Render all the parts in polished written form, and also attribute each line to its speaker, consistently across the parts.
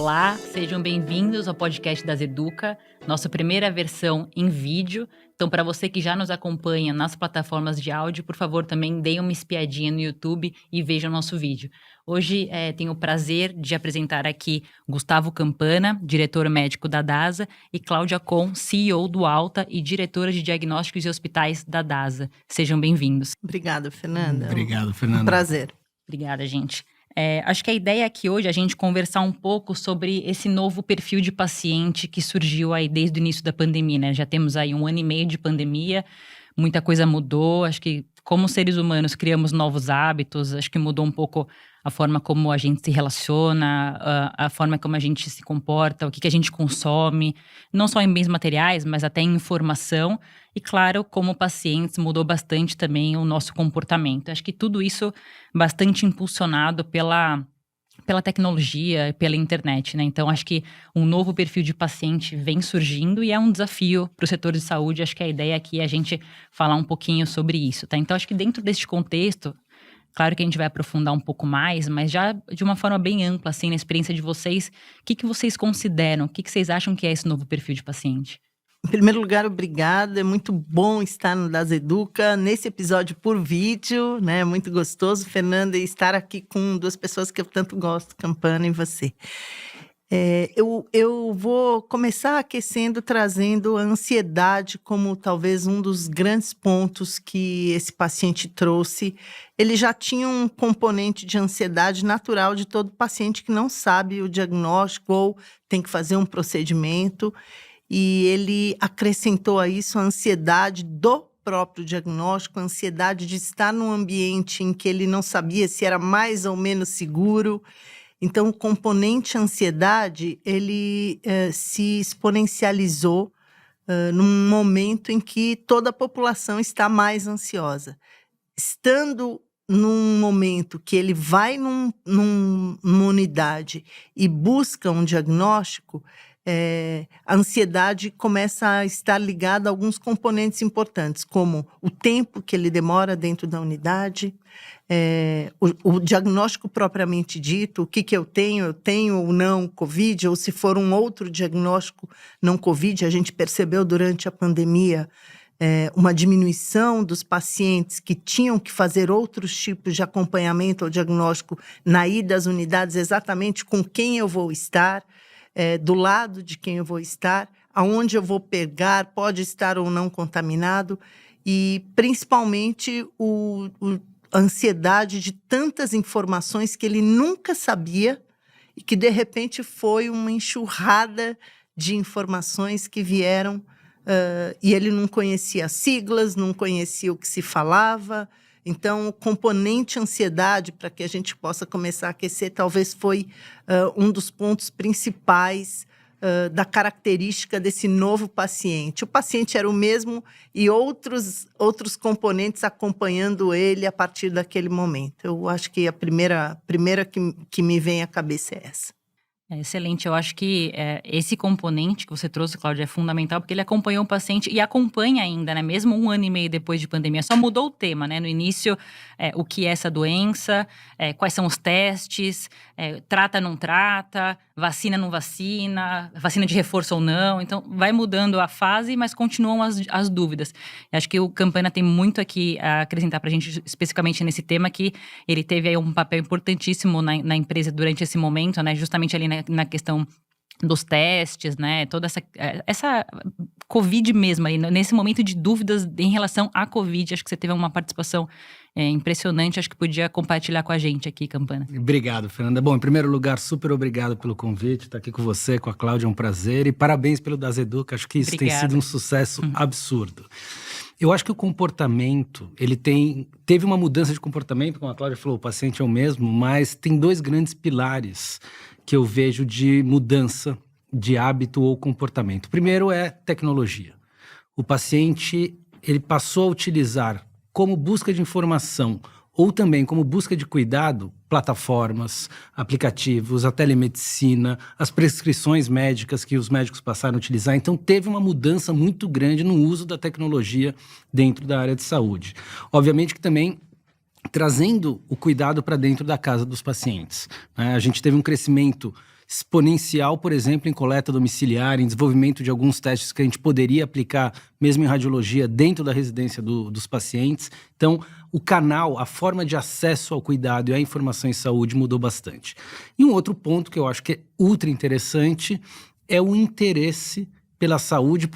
Speaker 1: Olá, sejam bem-vindos ao podcast da Zeduca, nossa primeira versão em vídeo. Então, para você que já nos acompanha nas plataformas de áudio, por favor, também deem uma espiadinha no YouTube e vejam o nosso vídeo. Hoje tenho o prazer de apresentar aqui Gustavo Campana, diretor médico da DASA, e Cláudia Kohn, CEO do Alta e diretora de diagnósticos e hospitais da DASA. Sejam bem-vindos.
Speaker 2: Obrigada, Fernanda.
Speaker 3: Obrigado, Fernanda.
Speaker 2: Um prazer.
Speaker 1: Obrigada, gente. Acho que a ideia aqui hoje é a gente conversar um pouco sobre esse novo perfil de paciente que surgiu aí desde o início da pandemia, né? Já temos aí 1 ano e meio de pandemia, muita coisa mudou. Acho que como seres humanos criamos novos hábitos, acho que mudou um pouco a forma como a gente se relaciona, a forma como a gente se comporta, o que a gente consome, não só em bens materiais, mas até em informação. E claro, como pacientes, mudou bastante também o nosso comportamento. Acho que tudo isso bastante impulsionado pela tecnologia, pela internet, né? Então, acho que um novo perfil de paciente vem surgindo e é um desafio para o setor de saúde. Acho que a ideia aqui é a gente falar um pouquinho sobre isso, tá? Então, acho que dentro deste contexto, claro que a gente vai aprofundar um pouco mais, mas já de uma forma bem ampla, assim, na experiência de vocês, o que vocês consideram, o que vocês acham que é esse novo perfil de paciente?
Speaker 2: Em primeiro lugar, obrigada. É muito bom estar no Das Educa, nesse episódio por vídeo, né? Muito gostoso, Fernanda, e estar aqui com 2 pessoas que eu tanto gosto, Campana e você. Eu vou começar aquecendo, trazendo a ansiedade como talvez um dos grandes pontos que esse paciente trouxe. Ele já tinha um componente de ansiedade natural de todo paciente que não sabe o diagnóstico ou tem que fazer um procedimento. E ele acrescentou a isso a ansiedade do próprio diagnóstico, a ansiedade de estar num ambiente em que ele não sabia se era mais ou menos seguro. Então, o componente ansiedade, ele se exponencializou num momento em que toda a população está mais ansiosa. Estando num momento que ele vai numa unidade e busca um diagnóstico, a ansiedade começa a estar ligada a alguns componentes importantes, como o tempo que ele demora dentro da unidade, o diagnóstico propriamente dito, o que eu tenho ou não Covid, ou se for um outro diagnóstico não Covid. A gente percebeu durante a pandemia uma diminuição dos pacientes que tinham que fazer outros tipos de acompanhamento ou diagnóstico na ida às unidades, exatamente com quem eu vou estar, do lado de quem eu vou estar, aonde eu vou pegar, pode estar ou não contaminado, e principalmente a ansiedade de tantas informações que ele nunca sabia e que de repente foi uma enxurrada de informações que vieram e ele não conhecia as siglas, não conhecia o que se falava. Então, o componente ansiedade, para que a gente possa começar a aquecer, talvez foi um dos pontos principais da característica desse novo paciente. O paciente era o mesmo e outros componentes acompanhando ele a partir daquele momento. Eu acho que a primeira que me vem à cabeça é essa.
Speaker 1: Excelente, eu acho que esse componente que você trouxe, Cláudia, é fundamental, porque ele acompanhou o paciente e acompanha ainda, né? Mesmo 1 ano e meio depois de pandemia, só mudou o tema, né? No início, o que é essa doença, quais são os testes, trata, não trata, vacina, não vacina, vacina de reforço ou não. Então, vai mudando a fase, mas continuam as dúvidas. Eu acho que o Campana tem muito aqui a acrescentar pra gente, especificamente nesse tema, que ele teve aí um papel importantíssimo na empresa durante esse momento, né? Justamente ali na questão dos testes, né? Toda essa Covid mesmo aí, nesse momento de dúvidas em relação à Covid. Acho que você teve uma participação impressionante, acho que podia compartilhar com a gente aqui, Campana.
Speaker 3: Obrigado, Fernanda. Bom, em primeiro lugar, super obrigado pelo convite, estar aqui com você, com a Cláudia, é um prazer, e parabéns pelo Das Educa, acho que isso tem sido um sucesso absurdo. Eu acho que o comportamento, teve uma mudança de comportamento, como a Cláudia falou, o paciente é o mesmo, mas tem 2 grandes pilares que eu vejo de mudança de hábito ou comportamento. Primeiro é tecnologia. O paciente, ele passou a utilizar como busca de informação ou também como busca de cuidado, plataformas, aplicativos, a telemedicina, as prescrições médicas que os médicos passaram a utilizar. Então, teve uma mudança muito grande no uso da tecnologia dentro da área de saúde. Obviamente que também trazendo o cuidado para dentro da casa dos pacientes, né? A gente teve um crescimento exponencial, por exemplo, em coleta domiciliar, em desenvolvimento de alguns testes que a gente poderia aplicar, mesmo em radiologia, dentro da residência dos pacientes. Então, o canal, a forma de acesso ao cuidado e à informação em saúde mudou bastante. E um outro ponto que eu acho que é ultra interessante é o interesse pela saúde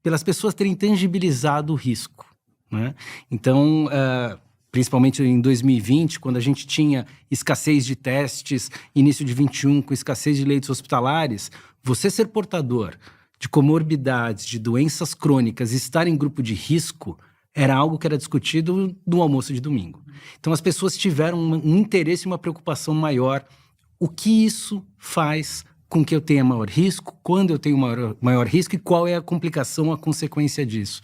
Speaker 3: pelas pessoas terem tangibilizado o risco, né? Então, principalmente em 2020, quando a gente tinha escassez de testes, início de 21, com escassez de leitos hospitalares, você ser portador de comorbidades, de doenças crônicas, estar em grupo de risco, era algo que era discutido no almoço de domingo. Então as pessoas tiveram um interesse e uma preocupação maior. O que isso faz com que eu tenha maior risco, quando eu tenho maior risco e qual é a complicação, a consequência disso.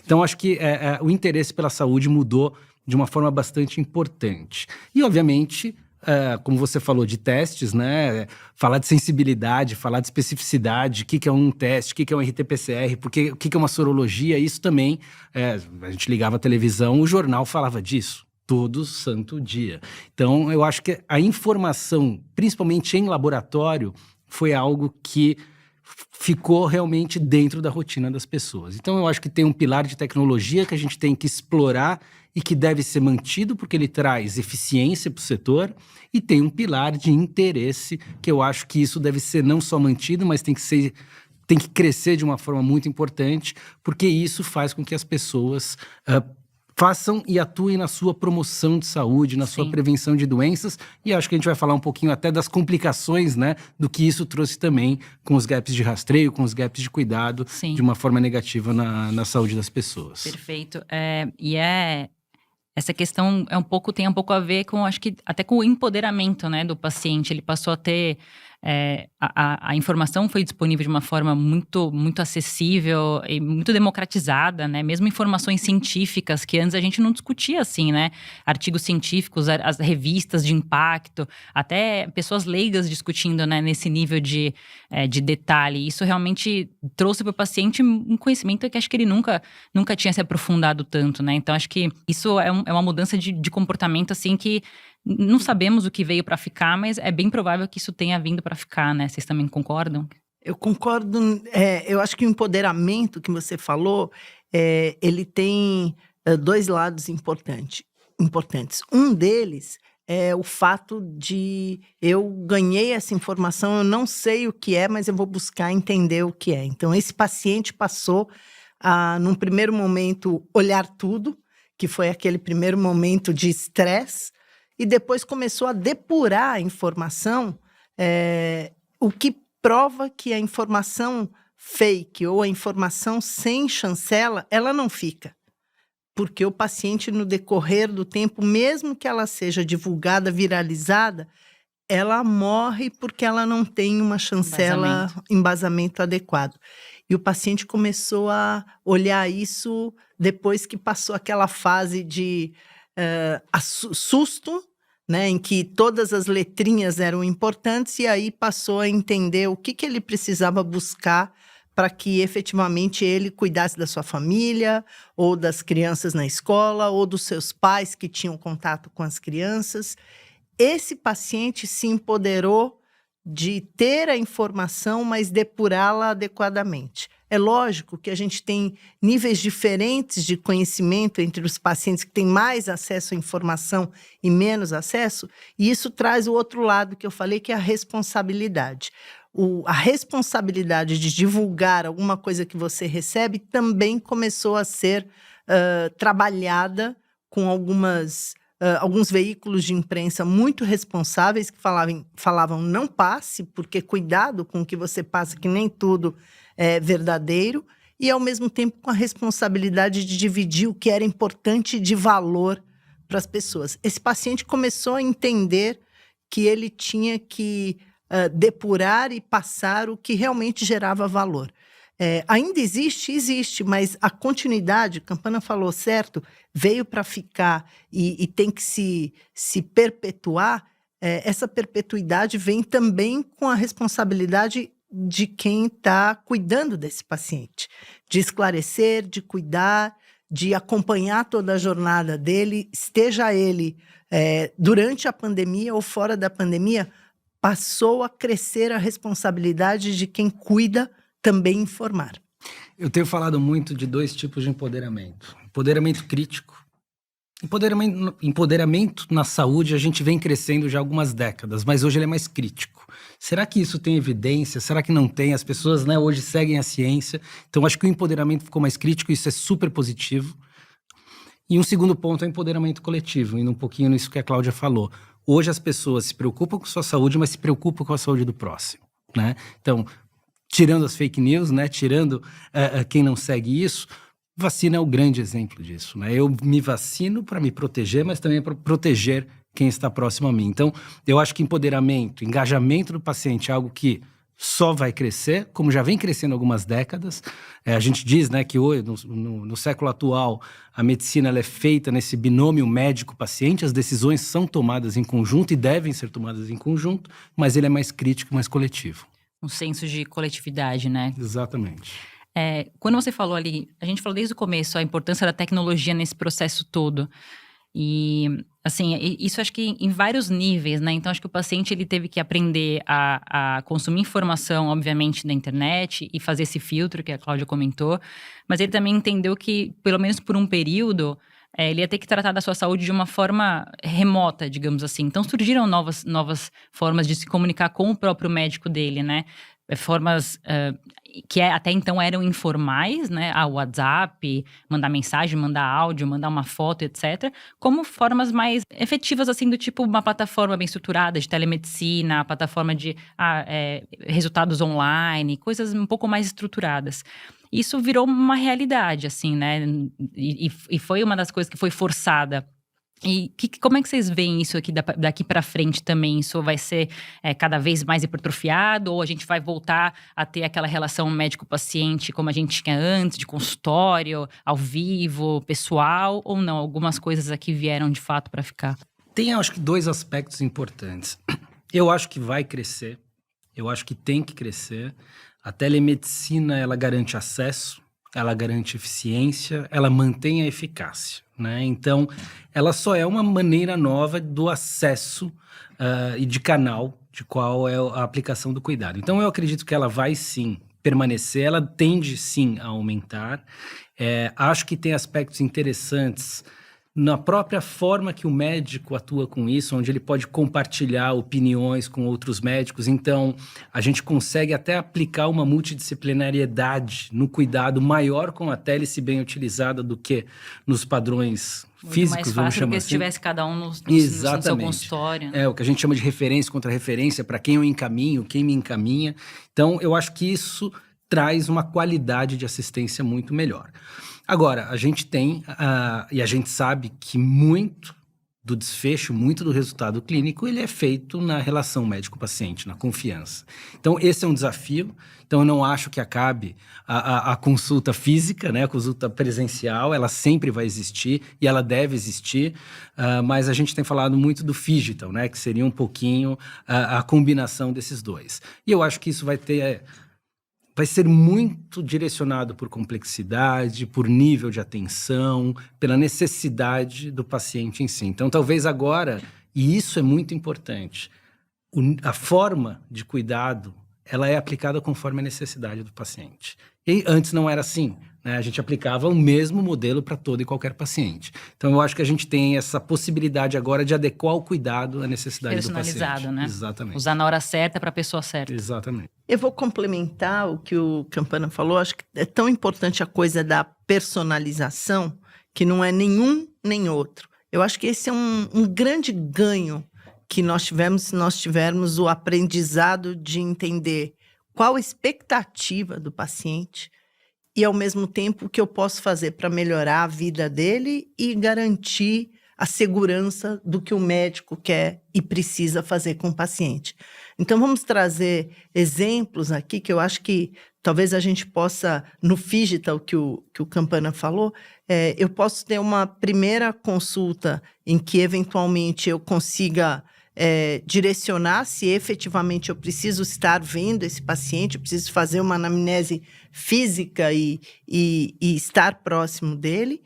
Speaker 3: Então acho que o interesse pela saúde mudou de uma forma bastante importante. E, obviamente, como você falou de testes, né? Falar de sensibilidade, falar de especificidade, o que é um teste, o que é um RT-PCR, o que é uma sorologia, isso também, a gente ligava a televisão, o jornal falava disso todo santo dia. Então, eu acho que a informação, principalmente em laboratório, foi algo que ficou realmente dentro da rotina das pessoas. Então, eu acho que tem um pilar de tecnologia que a gente tem que explorar e que deve ser mantido porque ele traz eficiência para o setor, e tem um pilar de interesse que eu acho que isso deve ser não só mantido, mas tem que crescer de uma forma muito importante, porque isso faz com que as pessoas façam e atuem na sua promoção de saúde, na sua prevenção de doenças, e acho que a gente vai falar um pouquinho até das complicações, né, do que isso trouxe também com os gaps de rastreio, com os gaps de cuidado, de uma forma negativa na saúde das pessoas.
Speaker 1: Perfeito. Essa questão tem um pouco a ver com, acho que até com o empoderamento, né, do paciente. Ele passou a ter a informação foi disponível de uma forma muito, muito acessível e muito democratizada, né? Mesmo informações científicas que antes a gente não discutia assim, né? Artigos científicos, as revistas de impacto, até pessoas leigas discutindo, né, nesse nível de detalhe. Isso realmente trouxe para o paciente um conhecimento que acho que ele nunca tinha se aprofundado tanto, né? Então acho que isso é uma mudança de comportamento assim que não sabemos o que veio para ficar, mas é bem provável que isso tenha vindo para ficar, né? Vocês também concordam?
Speaker 2: Eu concordo. Eu acho que o empoderamento que você falou, ele tem dois lados importantes. Um deles é o fato de eu ganhei essa informação, eu não sei o que é, mas eu vou buscar entender o que é. Então, esse paciente passou a, num primeiro momento, olhar tudo, que foi aquele primeiro momento de estresse, e depois começou a depurar a informação, o que prova que a informação fake ou a informação sem chancela, ela não fica. Porque o paciente, no decorrer do tempo, mesmo que ela seja divulgada, viralizada, ela morre porque ela não tem uma chancela, embasamento adequado. E o paciente começou a olhar isso depois que passou aquela fase de susto, né, em que todas as letrinhas eram importantes, e aí passou a entender o que ele precisava buscar para que efetivamente ele cuidasse da sua família, ou das crianças na escola, ou dos seus pais que tinham contato com as crianças. Esse paciente se empoderou de ter a informação, mas depurá-la adequadamente. É lógico que a gente tem níveis diferentes de conhecimento entre os pacientes que têm mais acesso à informação e menos acesso, e isso traz o outro lado que eu falei, que é a responsabilidade. A responsabilidade de divulgar alguma coisa que você recebe também começou a ser trabalhada com alguns veículos de imprensa muito responsáveis que falavam não passe, porque cuidado com o que você passa, que nem tudo é verdadeiro, e ao mesmo tempo com a responsabilidade de dividir o que era importante de valor para as pessoas. Esse paciente começou a entender que ele tinha que depurar e passar o que realmente gerava valor. Ainda existe, mas a continuidade, Campana falou certo, veio para ficar e tem que se perpetuar. Essa perpetuidade vem também com a responsabilidade de quem está cuidando desse paciente, de esclarecer, de cuidar, de acompanhar toda a jornada dele, esteja ele durante a pandemia ou fora da pandemia, passou a crescer a responsabilidade de quem cuida também informar.
Speaker 3: Eu tenho falado muito de 2 tipos de empoderamento. Empoderamento crítico. Empoderamento na saúde a gente vem crescendo já há algumas décadas, mas hoje ele é mais crítico. Será que isso tem evidência? Será que não tem? As pessoas, né, hoje seguem a ciência. Então acho que o empoderamento ficou mais crítico, isso é super positivo. E um segundo ponto é o empoderamento coletivo, indo um pouquinho nisso que a Cláudia falou. Hoje as pessoas se preocupam com sua saúde, mas se preocupam com a saúde do próximo, né? Então, tirando as fake news, né, tirando quem não segue isso, vacina é o grande exemplo disso, né? Eu me vacino para me proteger, mas também para proteger quem está próximo a mim. Então, eu acho que empoderamento, engajamento do paciente é algo que só vai crescer, como já vem crescendo há algumas décadas. A gente diz, né, que hoje, no século atual, a medicina ela é feita nesse binômio médico-paciente, as decisões são tomadas em conjunto e devem ser tomadas em conjunto, mas ele é mais crítico, mais coletivo.
Speaker 1: Um senso de coletividade, né?
Speaker 3: Exatamente.
Speaker 1: Quando você falou ali, a gente falou desde o começo a importância da tecnologia nesse processo todo. E, assim, isso acho que em vários níveis, né? Então, acho que o paciente, ele teve que aprender a consumir informação, obviamente, da internet e fazer esse filtro que a Cláudia comentou. Mas ele também entendeu que, pelo menos por um período, ele ia ter que tratar da sua saúde de uma forma remota, digamos assim. Então, surgiram novas formas de se comunicar com o próprio médico dele, né? Formas que até então eram informais, né? O WhatsApp, mandar mensagem, mandar áudio, mandar uma foto, etc. Como formas mais efetivas, assim, do tipo uma plataforma bem estruturada de telemedicina, plataforma de resultados online, coisas um pouco mais estruturadas. Isso virou uma realidade, assim, né? E foi uma das coisas que foi forçada. E como é que vocês veem isso aqui daqui para frente também? Isso vai ser cada vez mais hipertrofiado? Ou a gente vai voltar a ter aquela relação médico-paciente como a gente tinha antes, de consultório, ao vivo, pessoal? Ou não? Algumas coisas aqui vieram de fato para ficar?
Speaker 3: Tem, acho que, 2 aspectos importantes. Eu acho que vai crescer. Eu acho que tem que crescer. A telemedicina, ela garante acesso, ela garante eficiência, ela mantém a eficácia, né? Então, ela só é uma maneira nova do acesso e de canal de qual é a aplicação do cuidado. Então, eu acredito que ela vai sim permanecer, ela tende sim a aumentar. Acho que tem aspectos interessantes na própria forma que o médico atua com isso, onde ele pode compartilhar opiniões com outros médicos. Então, a gente consegue até aplicar uma multidisciplinariedade no cuidado maior com a tele, se bem utilizada, do que nos padrões físicos,
Speaker 1: vamos chamar assim. Mais fácil do que se tivesse cada um no seu consultório.
Speaker 3: O que a gente chama de referência contra referência, para quem eu encaminho, quem me encaminha. Então, eu acho que isso traz uma qualidade de assistência muito melhor. Agora, a gente tem, e a gente sabe que muito do desfecho, muito do resultado clínico, ele é feito na relação médico-paciente, na confiança. Então, esse é um desafio. Então, eu não acho que acabe a consulta física, né? A consulta presencial, ela sempre vai existir e ela deve existir, mas a gente tem falado muito do phygital, né? Que seria um pouquinho a combinação desses dois. E eu acho que isso vai ser muito direcionado por complexidade, por nível de atenção, pela necessidade do paciente em si. Então, talvez agora, e isso é muito importante, a forma de cuidado, ela é aplicada conforme a necessidade do paciente. E antes não era assim, né? A gente aplicava o mesmo modelo para todo e qualquer paciente. Então, eu acho que a gente tem essa possibilidade agora de adequar o cuidado à necessidade do paciente.
Speaker 1: Personalizado, né?
Speaker 3: Exatamente.
Speaker 1: Usar na hora certa para a pessoa certa.
Speaker 3: Exatamente.
Speaker 2: Eu vou complementar o que o Campana falou. Acho que é tão importante a coisa da personalização, que não é nenhum nem outro. Eu acho que esse é um grande ganho que nós tivemos se nós tivermos o aprendizado de entender qual a expectativa do paciente e, ao mesmo tempo, o que eu posso fazer para melhorar a vida dele e garantir a segurança do que o médico quer e precisa fazer com o paciente. Então, vamos trazer exemplos aqui que eu acho que talvez a gente possa, no phygital que o Campana falou, eu posso ter uma primeira consulta em que, eventualmente, eu consiga direcionar se efetivamente eu preciso estar vendo esse paciente, eu preciso fazer uma anamnese física e estar próximo dele.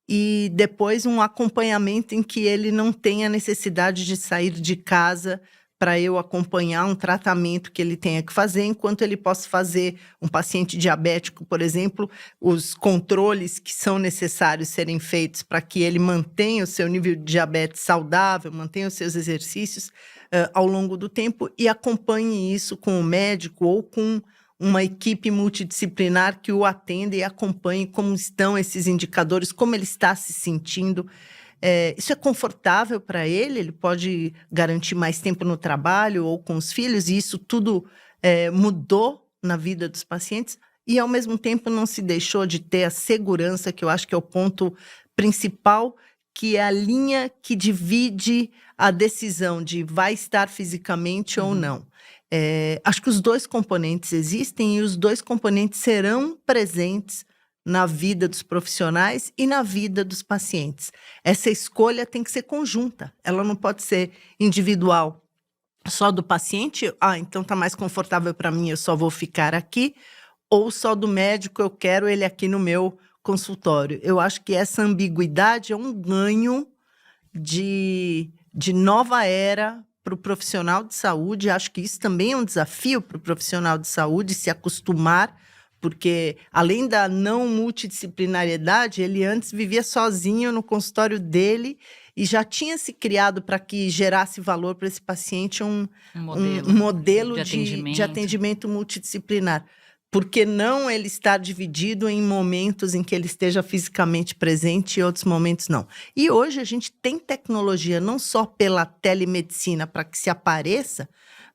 Speaker 2: E depois um acompanhamento em que ele não tenha necessidade de sair de casa para eu acompanhar um tratamento que ele tenha que fazer, enquanto ele possa fazer um paciente diabético, por exemplo, os controles que são necessários serem feitos para que ele mantenha o seu nível de diabetes saudável, mantenha os seus exercícios ao longo do tempo e acompanhe isso com o médico ou com uma equipe multidisciplinar que o atenda e acompanhe como estão esses indicadores, como ele está se sentindo. Isso é confortável para ele pode garantir mais tempo no trabalho ou com os filhos, e isso tudo mudou na vida dos pacientes, e ao mesmo tempo não se deixou de ter a segurança, que eu acho que é o ponto principal, que é a linha que divide a decisão de vai estar fisicamente ou não. Acho que os dois componentes existem e os dois componentes serão presentes na vida dos profissionais e na vida dos pacientes. Essa escolha tem que ser conjunta, ela não pode ser individual. Só do paciente, então está mais confortável para mim, eu só vou ficar aqui, ou só do médico, eu quero ele aqui no meu consultório. Eu acho que essa ambiguidade é um ganho de nova era para o profissional de saúde. Acho que isso também é um desafio para o profissional de saúde se acostumar, porque além da não multidisciplinariedade, ele antes vivia sozinho no consultório dele e já tinha se criado para que gerasse valor para esse paciente um modelo de atendimento multidisciplinar. Por que não ele estar dividido em momentos em que ele esteja fisicamente presente e outros momentos não? E hoje a gente tem tecnologia não só pela telemedicina para que se apareça,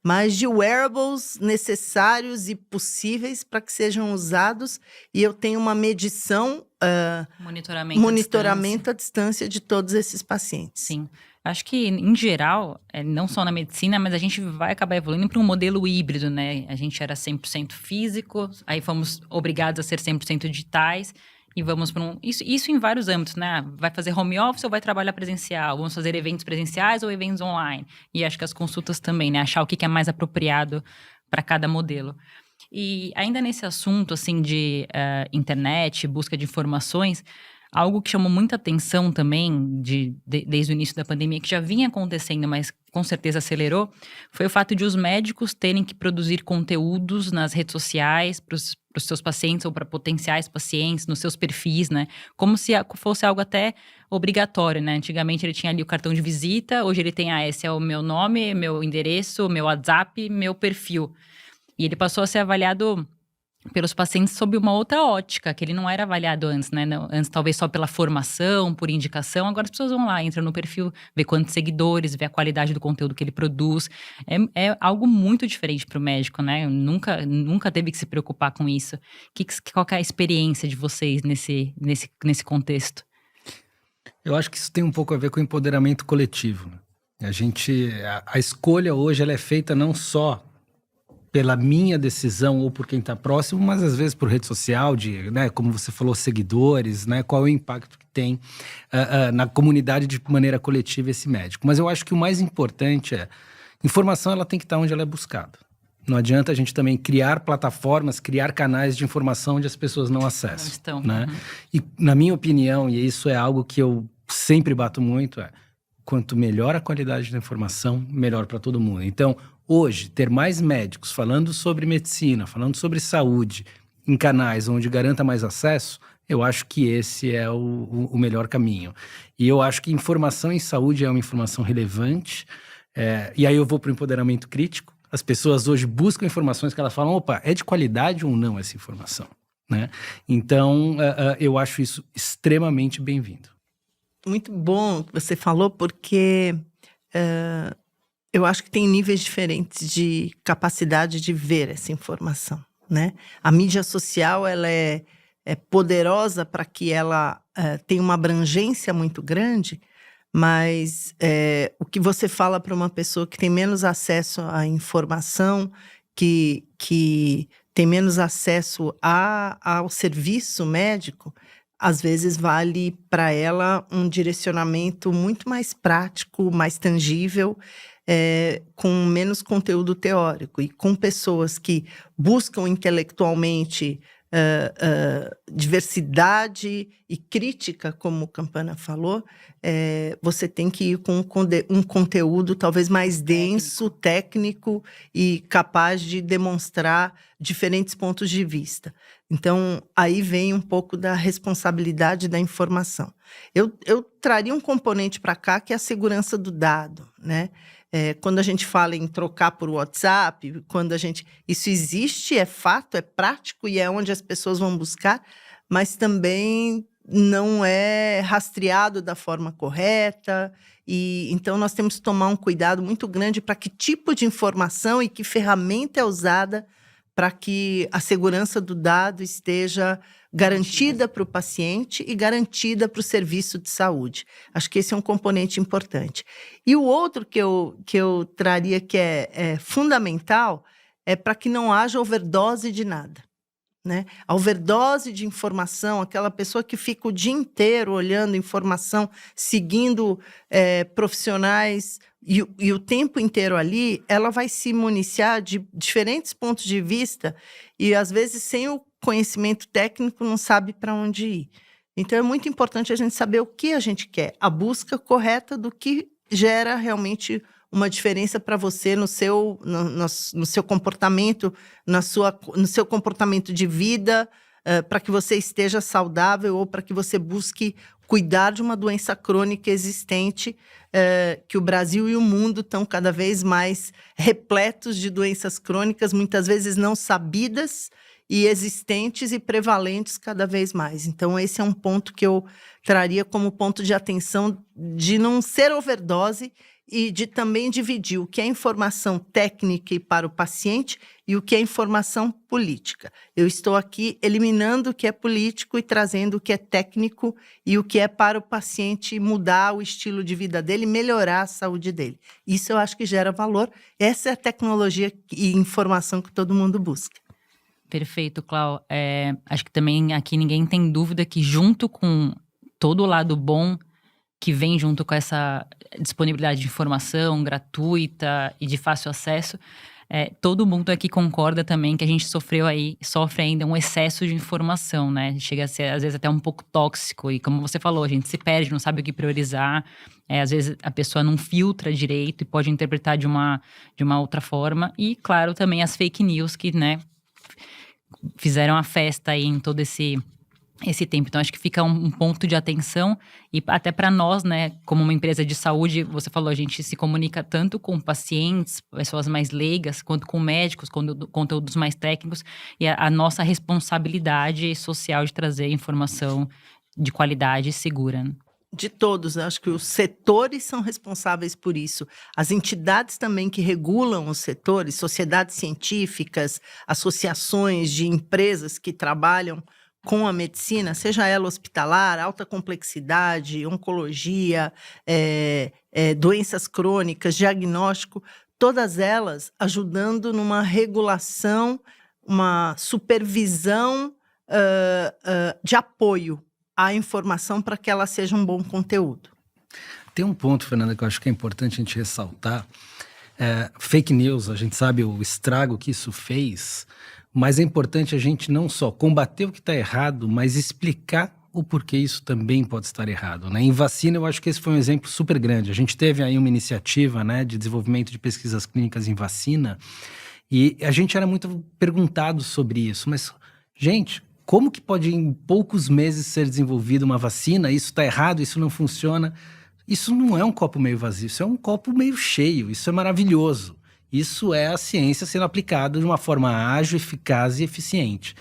Speaker 2: mas de wearables necessários e possíveis para que sejam usados, e eu tenho uma medição, monitoramento à distância de todos esses pacientes.
Speaker 1: Sim. Acho que, em geral, não só na medicina, mas a gente vai acabar evoluindo para um modelo híbrido, né? A gente era 100% físico, aí fomos obrigados a ser 100% digitais, e vamos para Isso em vários âmbitos, né? Vai fazer home office ou vai trabalhar presencial? Vamos fazer eventos presenciais ou eventos online? E acho que as consultas também, né? Achar o que é mais apropriado para cada modelo. E ainda nesse assunto, assim, de internet, busca de informações, algo que chamou muita atenção também desde o início da pandemia, que já vinha acontecendo, mas com certeza acelerou, foi o fato de os médicos terem que produzir conteúdos nas redes sociais para os seus pacientes ou para potenciais pacientes, nos seus perfis, né? Como se fosse algo até obrigatório, né? Antigamente ele tinha ali o cartão de visita, hoje ele tem, esse é o meu nome, meu endereço, meu WhatsApp, meu perfil. E ele passou a ser avaliado pelos pacientes sob uma outra ótica, que ele não era avaliado antes, né? Antes talvez só pela formação, por indicação. Agora as pessoas vão lá, entram no perfil, vê quantos seguidores, vê a qualidade do conteúdo que ele produz. É algo muito diferente para o médico, né? Nunca teve que se preocupar com isso. Qual que é a experiência de vocês nesse contexto?
Speaker 3: Eu acho que isso tem um pouco a ver com o empoderamento coletivo. A escolha hoje ela é feita não só pela minha decisão ou por quem está próximo, mas às vezes por rede social, né, como você falou, seguidores, né, qual é o impacto que tem na comunidade de maneira coletiva esse médico. Mas eu acho que o mais importante informação ela tem que estar onde ela é buscada. Não adianta a gente também criar plataformas, criar canais de informação onde as pessoas não acessam. Não estão. Né? Uhum. E na minha opinião, e isso é algo que eu sempre bato muito, quanto melhor a qualidade da informação, melhor para todo mundo. Então, hoje, ter mais médicos falando sobre medicina, falando sobre saúde, em canais onde garanta mais acesso, eu acho que esse é o melhor caminho. E eu acho que informação em saúde é uma informação relevante, e aí eu vou para o empoderamento crítico. As pessoas hoje buscam informações que elas falam, opa, é de qualidade ou não essa informação? Né? Então, eu acho isso extremamente bem-vindo.
Speaker 2: Muito bom que você falou, porque eu acho que tem níveis diferentes de capacidade de ver essa informação, né? A mídia social, ela é poderosa para que ela tenha uma abrangência muito grande, mas o que você fala para uma pessoa que tem menos acesso à informação, que tem menos acesso ao serviço médico, às vezes vale para ela um direcionamento muito mais prático, mais tangível, com menos conteúdo teórico. E com pessoas que buscam intelectualmente diversidade e crítica, como o Campana falou, você tem que ir com um conteúdo talvez mais denso, técnico e capaz de demonstrar diferentes pontos de vista. Então, aí vem um pouco da responsabilidade da informação. Eu traria um componente para cá que é a segurança do dado, né? Quando a gente fala em trocar por WhatsApp, isso existe, é fato, é prático e é onde as pessoas vão buscar, mas também não é rastreado da forma correta. E então nós temos que tomar um cuidado muito grande para que tipo de informação e que ferramenta é usada para que a segurança do dado esteja garantida para o paciente e garantida para o serviço de saúde. Acho que esse é um componente importante. E o outro que eu traria que é fundamental é para que não haja overdose de nada, né? A overdose de informação, aquela pessoa que fica o dia inteiro olhando informação, seguindo profissionais e o tempo inteiro ali, ela vai se municiar de diferentes pontos de vista e, às vezes, sem o conhecimento técnico, não sabe para onde ir. Então, é muito importante a gente saber o que a gente quer, a busca correta do que gera realmente uma diferença para você no seu comportamento, no seu comportamento de vida, para que você esteja saudável ou para que você busque cuidar de uma doença crônica existente, que o Brasil e o mundo estão cada vez mais repletos de doenças crônicas, muitas vezes não sabidas e existentes e prevalentes cada vez mais. Então, esse é um ponto que eu traria como ponto de atenção de não ser overdose e de também dividir o que é informação técnica e para o paciente e o que é informação política. Eu estou aqui eliminando o que é político e trazendo o que é técnico e o que é para o paciente mudar o estilo de vida dele, melhorar a saúde dele. Isso eu acho que gera valor. Essa é a tecnologia e informação que todo mundo busca.
Speaker 1: Perfeito, Clau. Acho que também aqui ninguém tem dúvida que junto com todo o lado bom que vem junto com essa disponibilidade de informação gratuita e de fácil acesso, todo mundo aqui concorda também que a gente sofre ainda um excesso de informação, né? Chega a ser, às vezes, até um pouco tóxico. E como você falou, a gente se perde, não sabe o que priorizar. Às vezes, a pessoa não filtra direito e pode interpretar de uma outra forma. E, claro, também as fake news que, né, fizeram a festa aí em todo esse tempo. Então, acho que fica um ponto de atenção e até para nós, né, como uma empresa de saúde, você falou, a gente se comunica tanto com pacientes, pessoas mais leigas, quanto com médicos, com conteúdos mais técnicos e a nossa responsabilidade social de trazer informação de qualidade e segura.
Speaker 2: De todos, acho que os setores são responsáveis por isso. As entidades também que regulam os setores, sociedades científicas, associações de empresas que trabalham com a medicina, seja ela hospitalar, alta complexidade, oncologia, doenças crônicas, diagnóstico, todas elas ajudando numa regulação, uma supervisão de apoio à informação para que ela seja um bom conteúdo.
Speaker 3: Tem um ponto, Fernanda, que eu acho que é importante a gente ressaltar. Fake news, a gente sabe o estrago que isso fez, mas é importante a gente não só combater o que está errado, mas explicar o porquê isso também pode estar errado, né? Em vacina, eu acho que esse foi um exemplo super grande. A gente teve aí uma iniciativa, né, de desenvolvimento de pesquisas clínicas em vacina e a gente era muito perguntado sobre isso. Mas, gente, como que pode em poucos meses ser desenvolvida uma vacina? Isso está errado, isso não funciona. Isso não é um copo meio vazio, isso é um copo meio cheio, isso é maravilhoso. Isso é a ciência sendo aplicada de uma forma ágil, eficaz e eficiente.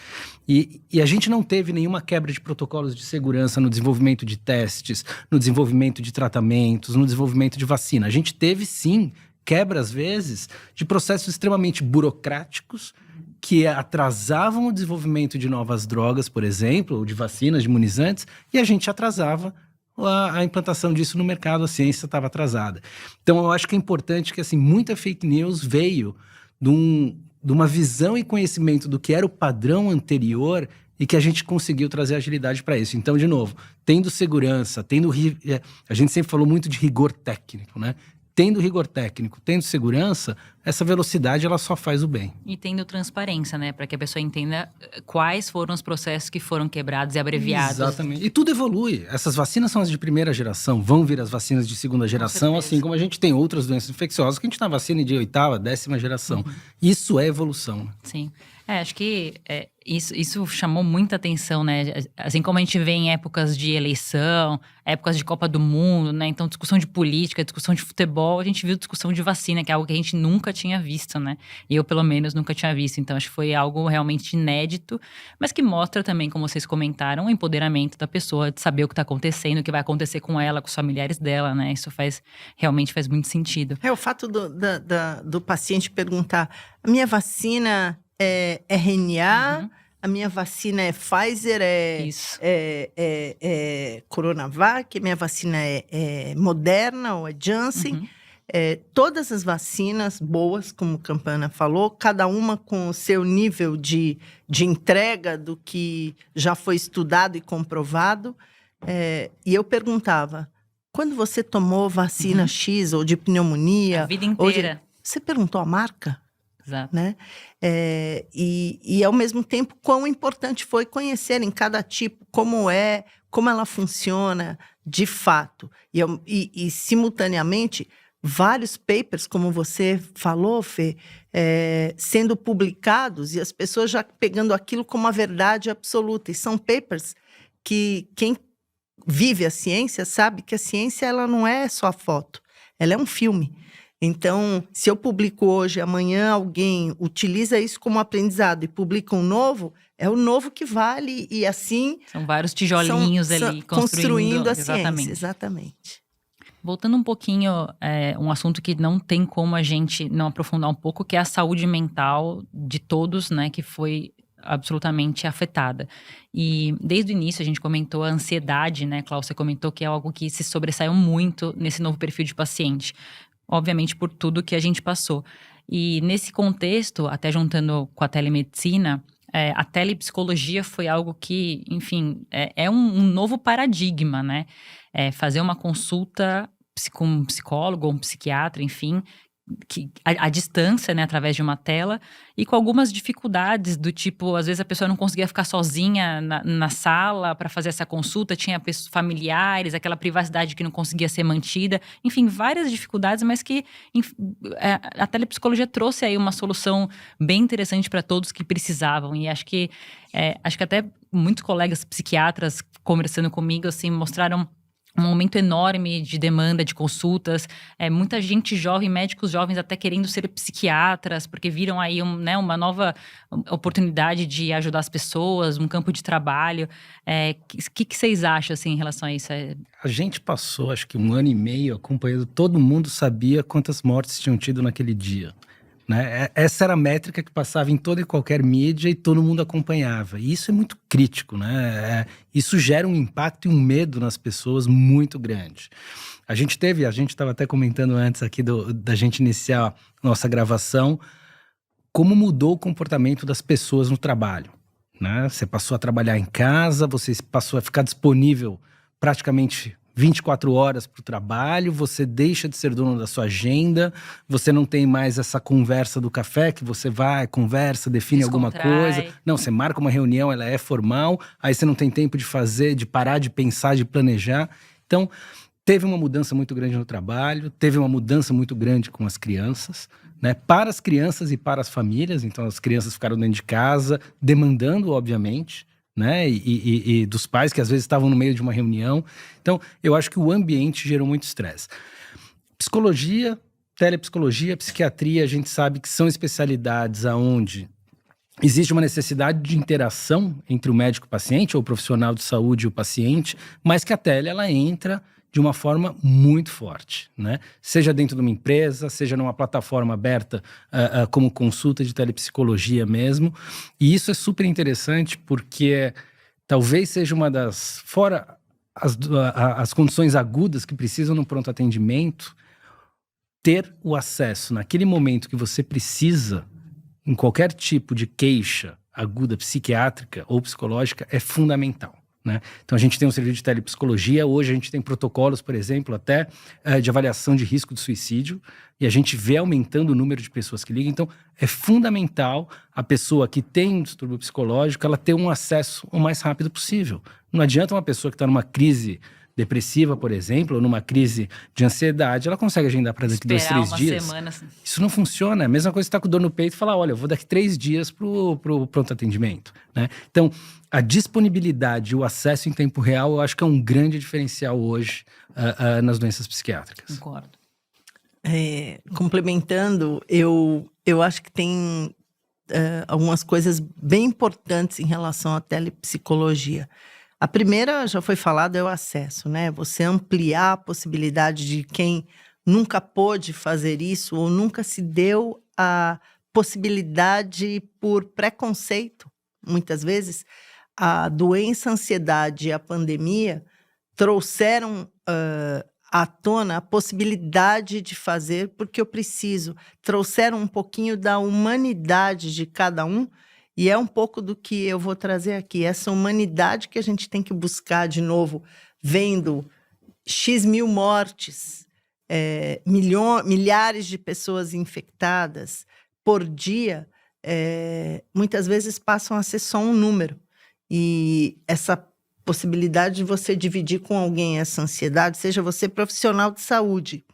Speaker 3: E a gente não teve nenhuma quebra de protocolos de segurança no desenvolvimento de testes, no desenvolvimento de tratamentos, no desenvolvimento de vacina. A gente teve, sim, quebra, às vezes, de processos extremamente burocráticos que atrasavam o desenvolvimento de novas drogas, por exemplo, ou de vacinas, de imunizantes, e a gente atrasava a implantação disso no mercado, a ciência estava atrasada. Então, eu acho que é importante que, assim, muita fake news veio de uma visão e conhecimento do que era o padrão anterior e que a gente conseguiu trazer agilidade para isso. Então, de novo, tendo segurança, a gente sempre falou muito de rigor técnico, né? Tendo rigor técnico, tendo segurança, essa velocidade ela só faz o bem.
Speaker 1: E tendo transparência, né? Para que a pessoa entenda quais foram os processos que foram quebrados e abreviados.
Speaker 3: Exatamente. E tudo evolui. Essas vacinas são as de primeira geração, vão vir as vacinas de segunda geração, assim como a gente tem outras doenças infecciosas que a gente tá vacina de 8ª, 10ª geração. Isso é evolução.
Speaker 1: Sim. Acho que isso chamou muita atenção, né? Assim como a gente vê em épocas de eleição, épocas de Copa do Mundo, né? Então, discussão de política, discussão de futebol, a gente viu discussão de vacina, que é algo que a gente nunca tinha visto, né? E eu, pelo menos, nunca tinha visto. Então, acho que foi algo realmente inédito, mas que mostra também, como vocês comentaram, o empoderamento da pessoa, de saber o que está acontecendo, o que vai acontecer com ela, com os familiares dela, né? Isso realmente faz muito sentido.
Speaker 2: O fato do paciente perguntar, a minha vacina é RNA, a minha vacina é Pfizer, é Coronavac, a minha vacina é Moderna ou é Janssen. Todas as vacinas boas, como o Campana falou, cada uma com o seu nível de entrega do que já foi estudado e comprovado. E eu perguntava, quando você tomou vacina X ou de pneumonia...
Speaker 1: A vida inteira.
Speaker 2: Você perguntou a marca?
Speaker 1: Exato.
Speaker 2: Né? E ao mesmo tempo, quão importante foi conhecer em cada tipo como ela funciona de fato. E simultaneamente, vários papers, como você falou, Fê, sendo publicados e as pessoas já pegando aquilo como a verdade absoluta. E são papers que quem vive a ciência sabe que a ciência ela não é só a foto, ela é um filme. Então, se eu publico hoje, amanhã alguém utiliza isso como aprendizado e publica um novo, é o novo que vale e assim...
Speaker 1: São vários tijolinhos ali
Speaker 2: construindo a
Speaker 1: exatamente.
Speaker 2: Ciência, exatamente.
Speaker 1: Voltando um pouquinho, um assunto que não tem como a gente não aprofundar um pouco, que é a saúde mental de todos, né, que foi absolutamente afetada. E desde o início a gente comentou a ansiedade, né, Cláudia, você comentou que é algo que se sobressaiu muito nesse novo perfil de paciente. Obviamente por tudo que a gente passou. E nesse contexto, até juntando com a telemedicina, a telepsicologia foi algo que, enfim, é um novo paradigma, né? Fazer uma consulta com um psicólogo ou um psiquiatra, enfim, à distância, né, através de uma tela, e com algumas dificuldades do tipo, às vezes a pessoa não conseguia ficar sozinha na sala para fazer essa consulta, tinha familiares, aquela privacidade que não conseguia ser mantida, enfim, várias dificuldades, mas que a telepsicologia trouxe aí uma solução bem interessante para todos que precisavam, e acho que até muitos colegas psiquiatras conversando comigo, assim, mostraram um aumento enorme de demanda de consultas, muita gente jovem, médicos jovens até querendo ser psiquiatras, porque viram aí uma nova oportunidade de ajudar as pessoas, um campo de trabalho. Que vocês acham assim, em relação a isso?
Speaker 3: A gente passou, acho que 1 ano e meio acompanhando, todo mundo sabia quantas mortes tinham tido naquele dia. Né? Essa era a métrica que passava em toda e qualquer mídia e todo mundo acompanhava. E isso é muito crítico, né? Isso gera um impacto e um medo nas pessoas muito grande. A gente estava até comentando antes aqui da gente iniciar a nossa gravação, como mudou o comportamento das pessoas no trabalho. Né? Você passou a trabalhar em casa, você passou a ficar disponível praticamente 24 horas para o trabalho, você deixa de ser dono da sua agenda, você não tem mais essa conversa do café, que você vai, conversa, define alguma coisa. Não, você marca uma reunião, ela é formal, aí você não tem tempo de fazer, de parar, de pensar, de planejar. Então, teve uma mudança muito grande no trabalho, teve uma mudança muito grande com as crianças, né? Para as crianças e para as famílias, então as crianças ficaram dentro de casa, demandando, obviamente, né? E dos pais que às vezes estavam no meio de uma reunião. Então, eu acho que o ambiente gerou muito estresse. Psicologia, telepsicologia, psiquiatria, a gente sabe que são especialidades onde existe uma necessidade de interação entre o médico e o paciente, ou o profissional de saúde e o paciente, mas que a tele, ela entra de uma forma muito forte, né? Seja dentro de uma empresa, seja numa plataforma aberta como consulta de telepsicologia mesmo. E isso é super interessante porque talvez seja uma das... Fora as condições agudas que precisam no pronto atendimento, ter o acesso naquele momento que você precisa, em qualquer tipo de queixa aguda psiquiátrica ou psicológica, é fundamental. né? Então a gente tem um serviço de telepsicologia, hoje a gente tem protocolos, por exemplo, até de avaliação de risco de suicídio, e a gente vê aumentando o número de pessoas que ligam. Então é fundamental a pessoa que tem um distúrbio psicológico, ela ter um acesso o mais rápido possível. Não adianta uma pessoa que está numa crise depressiva, por exemplo, ou numa crise de ansiedade, ela consegue agendar para daqui 2, 3 dias.
Speaker 1: Semanas.
Speaker 3: Isso não funciona. É a mesma coisa que você está com dor no peito e falar, olha, eu vou daqui 3 dias pro pronto atendimento, né? Então, a disponibilidade e o acesso em tempo real, eu acho que é um grande diferencial hoje nas doenças psiquiátricas.
Speaker 1: Concordo.
Speaker 2: Complementando, eu acho que tem algumas coisas bem importantes em relação à telepsicologia. A primeira, já foi falado, é o acesso, né? Você ampliar a possibilidade de quem nunca pôde fazer isso ou nunca se deu a possibilidade por preconceito. Muitas vezes, a doença, a ansiedade e a pandemia trouxeram à tona a possibilidade de fazer porque eu preciso. Trouxeram um pouquinho da humanidade de cada um. E é um pouco do que eu vou trazer aqui, essa humanidade que a gente tem que buscar de novo, vendo X mil mortes, milhares de pessoas infectadas por dia, muitas vezes passam a ser só um número. E essa possibilidade de você dividir com alguém essa ansiedade, seja você profissional de saúde,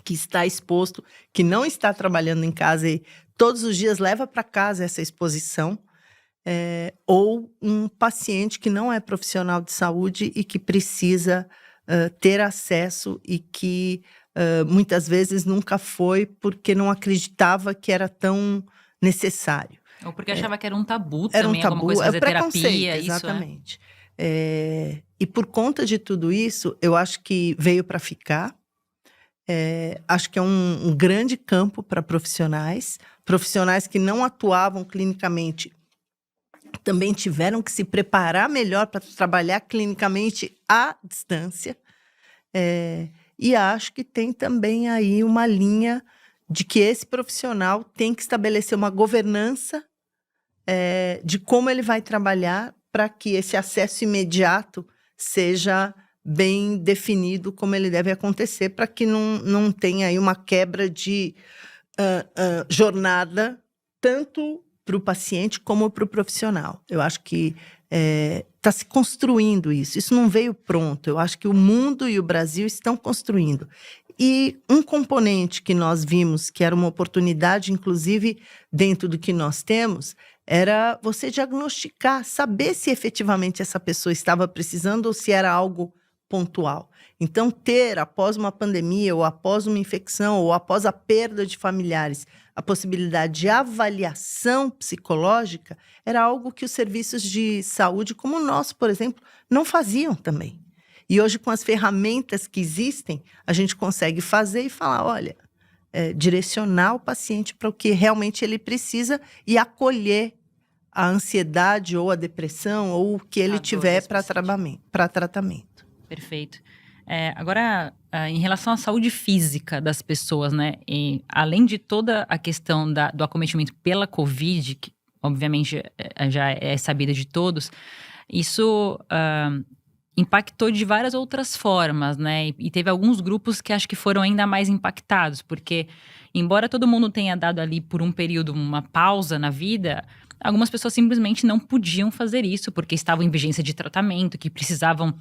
Speaker 2: que está exposto, que não está trabalhando em casa e todos os dias leva para casa essa exposição, ou um paciente que não é profissional de saúde e que precisa ter acesso e que muitas vezes nunca foi porque não acreditava que era tão necessário.
Speaker 1: Ou porque achava que era um tabu
Speaker 2: Era
Speaker 1: também,
Speaker 2: um tabu,
Speaker 1: alguma coisa, fazer terapia.
Speaker 2: Exatamente. E por conta de tudo isso, eu acho que veio para ficar. Acho que é um grande campo para profissionais que não atuavam clinicamente também tiveram que se preparar melhor para trabalhar clinicamente à distância, e acho que tem também aí uma linha de que esse profissional tem que estabelecer uma governança de como ele vai trabalhar para que esse acesso imediato seja bem definido como ele deve acontecer, para que não tenha aí uma quebra de jornada, tanto para o paciente como para o profissional. Eu acho que está se construindo isso. Isso não veio pronto. Eu acho que o mundo e o Brasil estão construindo. E um componente que nós vimos, que era uma oportunidade, inclusive, dentro do que nós temos, era você diagnosticar, saber se efetivamente essa pessoa estava precisando ou se era algo pontual. Então, após uma pandemia, ou após uma infecção, ou após a perda de familiares, a possibilidade de avaliação psicológica era algo que os serviços de saúde, como o nosso, por exemplo, não faziam também. E hoje, com as ferramentas que existem, a gente consegue fazer e falar, olha, direcionar o paciente para o que realmente ele precisa e acolher a ansiedade ou a depressão ou o que ele tiver para tratamento.
Speaker 1: Perfeito. Agora, em relação à saúde física das pessoas, né? E, além de toda a questão do acometimento pela Covid, que obviamente já é sabida de todos, isso impactou de várias outras formas, né? E teve alguns grupos que acho que foram ainda mais impactados, porque embora todo mundo tenha dado ali por um período uma pausa na vida, algumas pessoas simplesmente não podiam fazer isso, porque estavam em vigência de tratamento, que precisavam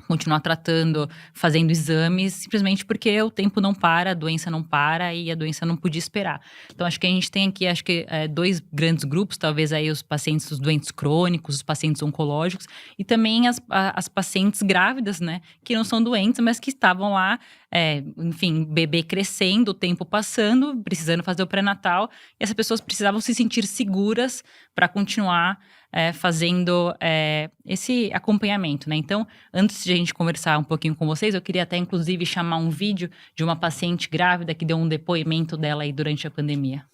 Speaker 1: continuar tratando, fazendo exames, simplesmente porque o tempo não para, a doença não para e a doença não podia esperar. Então, acho que a gente tem aqui, dois grandes grupos, talvez aí os pacientes, os doentes crônicos, os pacientes oncológicos e também as pacientes grávidas, né, que não são doentes, mas que estavam lá, enfim, bebê crescendo, o tempo passando, precisando fazer o pré-natal, e essas pessoas precisavam se sentir seguras para continuar fazendo esse acompanhamento, né? Então, antes de a gente conversar um pouquinho com vocês, eu queria até, inclusive, chamar um vídeo de uma paciente grávida que deu um depoimento dela aí durante a pandemia.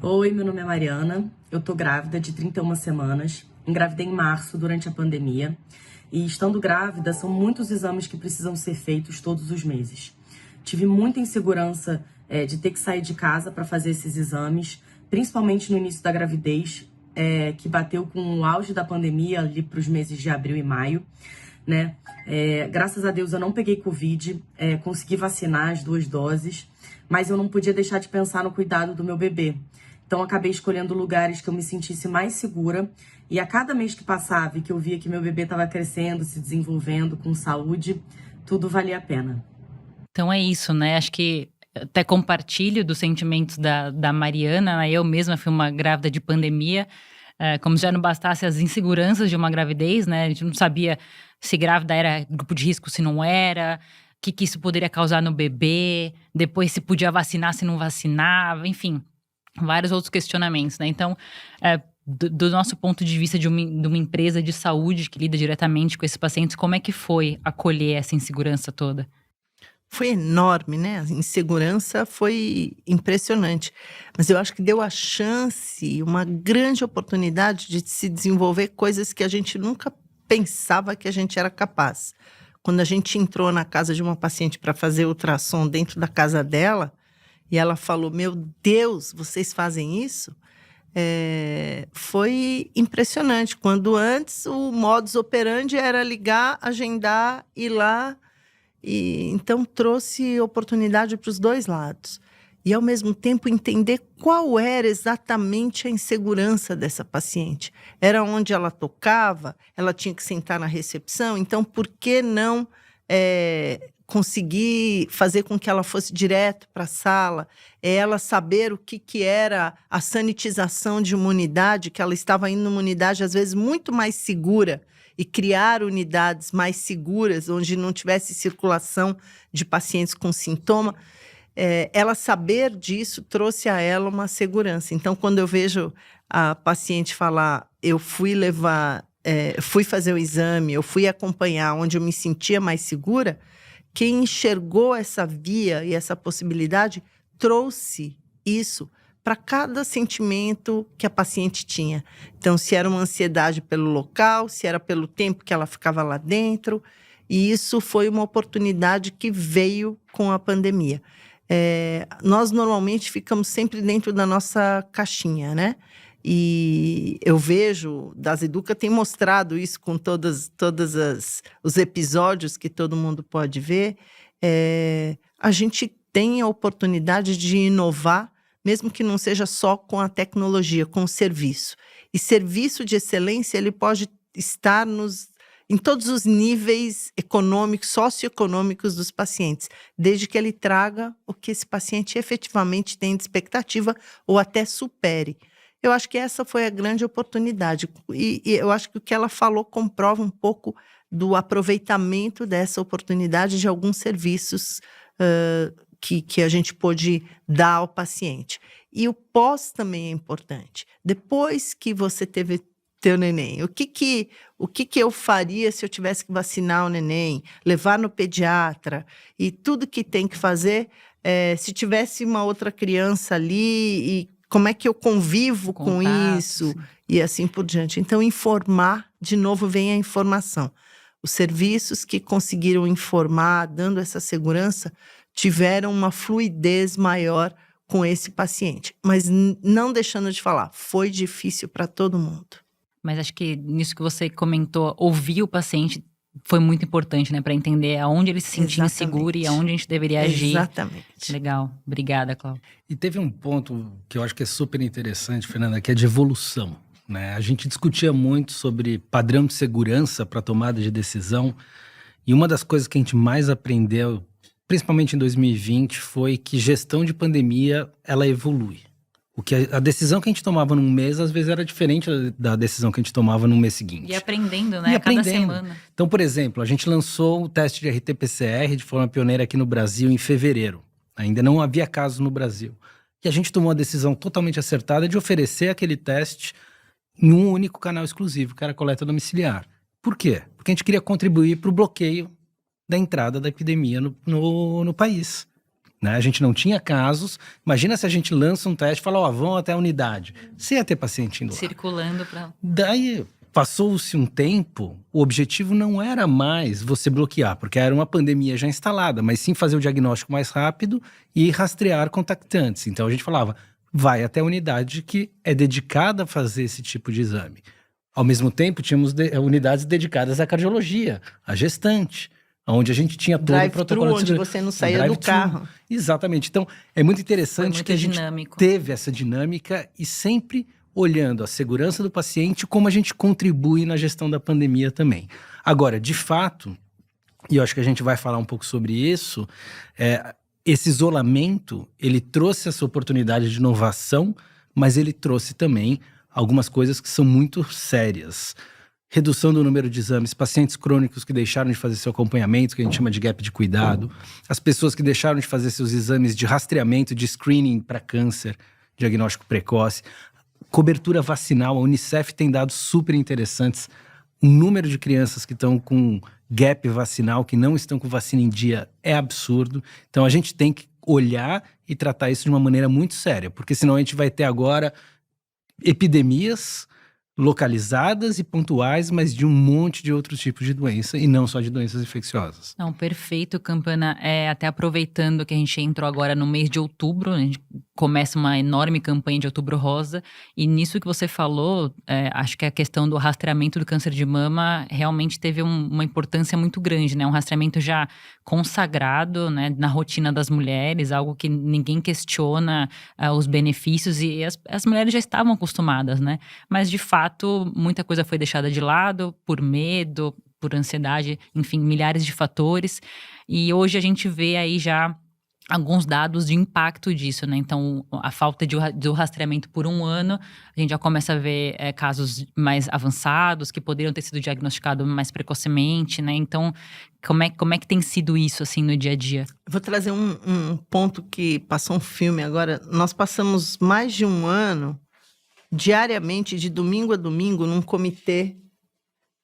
Speaker 4: Oi, meu nome é Mariana, eu tô grávida de 31 semanas, engravidei em março durante a pandemia e, estando grávida, são muitos exames que precisam ser feitos todos os meses. Tive muita insegurança de ter que sair de casa para fazer esses exames, principalmente no início da gravidez, que bateu com o auge da pandemia ali para os meses de abril e maio, né? Graças a Deus eu não peguei Covid, consegui vacinar as 2 doses, mas eu não podia deixar de pensar no cuidado do meu bebê. Então acabei escolhendo lugares que eu me sentisse mais segura, e a cada mês que passava e que eu via que meu bebê estava crescendo, se desenvolvendo com saúde, tudo valia a pena.
Speaker 1: Então é isso, né? Acho que até compartilho dos sentimentos da Mariana, né? Eu mesma fui uma grávida de pandemia, como se já não bastasse as inseguranças de uma gravidez, né? A gente não sabia se grávida era grupo de risco, se não era, o que isso poderia causar no bebê, depois se podia vacinar, se não vacinava, enfim, vários outros questionamentos, né? Então, do nosso ponto de vista de uma empresa de saúde que lida diretamente com esses pacientes, como é que foi acolher essa insegurança toda?
Speaker 2: Foi enorme, né? A insegurança foi impressionante. Mas eu acho que deu a chance, uma grande oportunidade de se desenvolver coisas que a gente nunca pensava que a gente era capaz. Quando a gente entrou na casa de uma paciente para fazer ultrassom dentro da casa dela, e ela falou, meu Deus, vocês fazem isso? Foi impressionante. Quando antes o modus operandi era ligar, agendar, ir lá. E então trouxe oportunidade para os 2 lados. E, ao mesmo tempo, entender qual era exatamente a insegurança dessa paciente. Era onde ela tocava, ela tinha que sentar na recepção, então por que não conseguir fazer com que ela fosse direto para a sala? Ela saber o que era a sanitização de uma unidade, que ela estava indo numa unidade, às vezes, muito mais segura, e criar unidades mais seguras, onde não tivesse circulação de pacientes com sintoma. Ela saber disso trouxe a ela uma segurança. Então, quando eu vejo a paciente falar, eu fui fazer o exame, eu fui acompanhar onde eu me sentia mais segura, quem enxergou essa via e essa possibilidade trouxe isso para cada sentimento que a paciente tinha. Então, se era uma ansiedade pelo local, se era pelo tempo que ela ficava lá dentro. E isso foi uma oportunidade que veio com a pandemia. Nós, normalmente, ficamos sempre dentro da nossa caixinha, né? E eu vejo, Daseduca tem mostrado isso com todos os episódios que todo mundo pode ver. A gente tem a oportunidade de inovar, mesmo que não seja só com a tecnologia, com o serviço. E serviço de excelência, ele pode estar em todos os níveis econômicos, socioeconômicos dos pacientes, desde que ele traga o que esse paciente efetivamente tem de expectativa ou até supere. Eu acho que essa foi a grande oportunidade. E eu acho que o que ela falou comprova um pouco do aproveitamento dessa oportunidade de alguns serviços que a gente pôde dar ao paciente. E o pós também é importante. Depois que você teve teu neném, o que eu faria se eu tivesse que vacinar o neném, levar no pediatra e tudo que tem que fazer, se tivesse uma outra criança ali, e como é que eu convivo com isso, e assim por diante. Então, informar, de novo, vem a informação. Os serviços que conseguiram informar, dando essa segurança, tiveram uma fluidez maior com esse paciente. Mas não deixando de falar, foi difícil para todo mundo.
Speaker 1: Mas acho que nisso que você comentou, ouvir o paciente foi muito importante, né? Para entender aonde ele se sentia inseguro e aonde a gente deveria agir.
Speaker 2: Exatamente.
Speaker 1: Legal. Obrigada, Cláudia.
Speaker 3: E teve um ponto que eu acho que é super interessante, Fernanda, que é de evolução, né? A gente discutia muito sobre padrão de segurança para tomada de decisão. E uma das coisas que a gente mais aprendeu, principalmente em 2020, foi que gestão de pandemia, ela evolui. A decisão que a gente tomava num mês, às vezes, era diferente da decisão que a gente tomava no mês seguinte.
Speaker 1: E aprendendo, né? Cada semana.
Speaker 3: Então, por exemplo, a gente lançou o teste de RT-PCR de forma pioneira aqui no Brasil em fevereiro. Ainda não havia casos no Brasil. E a gente tomou a decisão totalmente acertada de oferecer aquele teste em um único canal exclusivo, que era a coleta domiciliar. Por quê? Porque a gente queria contribuir para o bloqueio da entrada da epidemia no país. Né? A gente não tinha casos. Imagina se a gente lança um teste e fala, vão até a unidade. Você ia ter paciente indo lá.
Speaker 1: Circulando para...
Speaker 3: Daí, passou-se um tempo, o objetivo não era mais você bloquear, porque era uma pandemia já instalada, mas sim fazer o diagnóstico mais rápido e rastrear contactantes. Então a gente falava, vai até a unidade que é dedicada a fazer esse tipo de exame. Ao mesmo tempo, tínhamos unidades dedicadas à cardiologia, à gestante, onde a gente tinha todo o protocolo
Speaker 2: onde você não saía do carro.
Speaker 3: Exatamente. Então, é muito interessante que a gente
Speaker 1: dinâmico.
Speaker 3: teve essa dinâmica e sempre olhando a segurança do paciente, como a gente contribui na gestão da pandemia também. Agora, de fato, e eu acho que a gente vai falar um pouco sobre isso, esse isolamento, ele trouxe essa oportunidade de inovação, mas ele trouxe também algumas coisas que são muito sérias. Redução do número de exames, pacientes crônicos que deixaram de fazer seu acompanhamento, que a gente chama de gap de cuidado, as pessoas que deixaram de fazer seus exames de rastreamento, de screening para câncer, diagnóstico precoce, cobertura vacinal. A Unicef tem dados super interessantes. O número de crianças que estão com gap vacinal, que não estão com vacina em dia, é absurdo. Então a gente tem que olhar e tratar isso de uma maneira muito séria, porque senão a gente vai ter agora epidemias localizadas e pontuais, mas de um monte de outros tipos de doença e não só de doenças infecciosas.
Speaker 1: Não, perfeito, Campana. Até aproveitando que a gente entrou agora no mês de outubro, a gente começa uma enorme campanha de Outubro Rosa, e nisso que você falou, acho que a questão do rastreamento do câncer de mama realmente teve uma importância muito grande, né? Um rastreamento já consagrado, né, na rotina das mulheres, algo que ninguém questiona os benefícios, e as mulheres já estavam acostumadas, né? Mas, de fato, muita coisa foi deixada de lado por medo, por ansiedade, enfim, milhares de fatores. E hoje a gente vê aí já alguns dados de impacto disso, né? Então, a falta do rastreamento por um ano, a gente já começa a ver casos mais avançados, que poderiam ter sido diagnosticados mais precocemente, né? Então, como é que tem sido isso, assim, no dia a dia?
Speaker 2: Vou trazer um ponto que passou um filme agora. Nós passamos mais de um ano, diariamente, de domingo a domingo, num comitê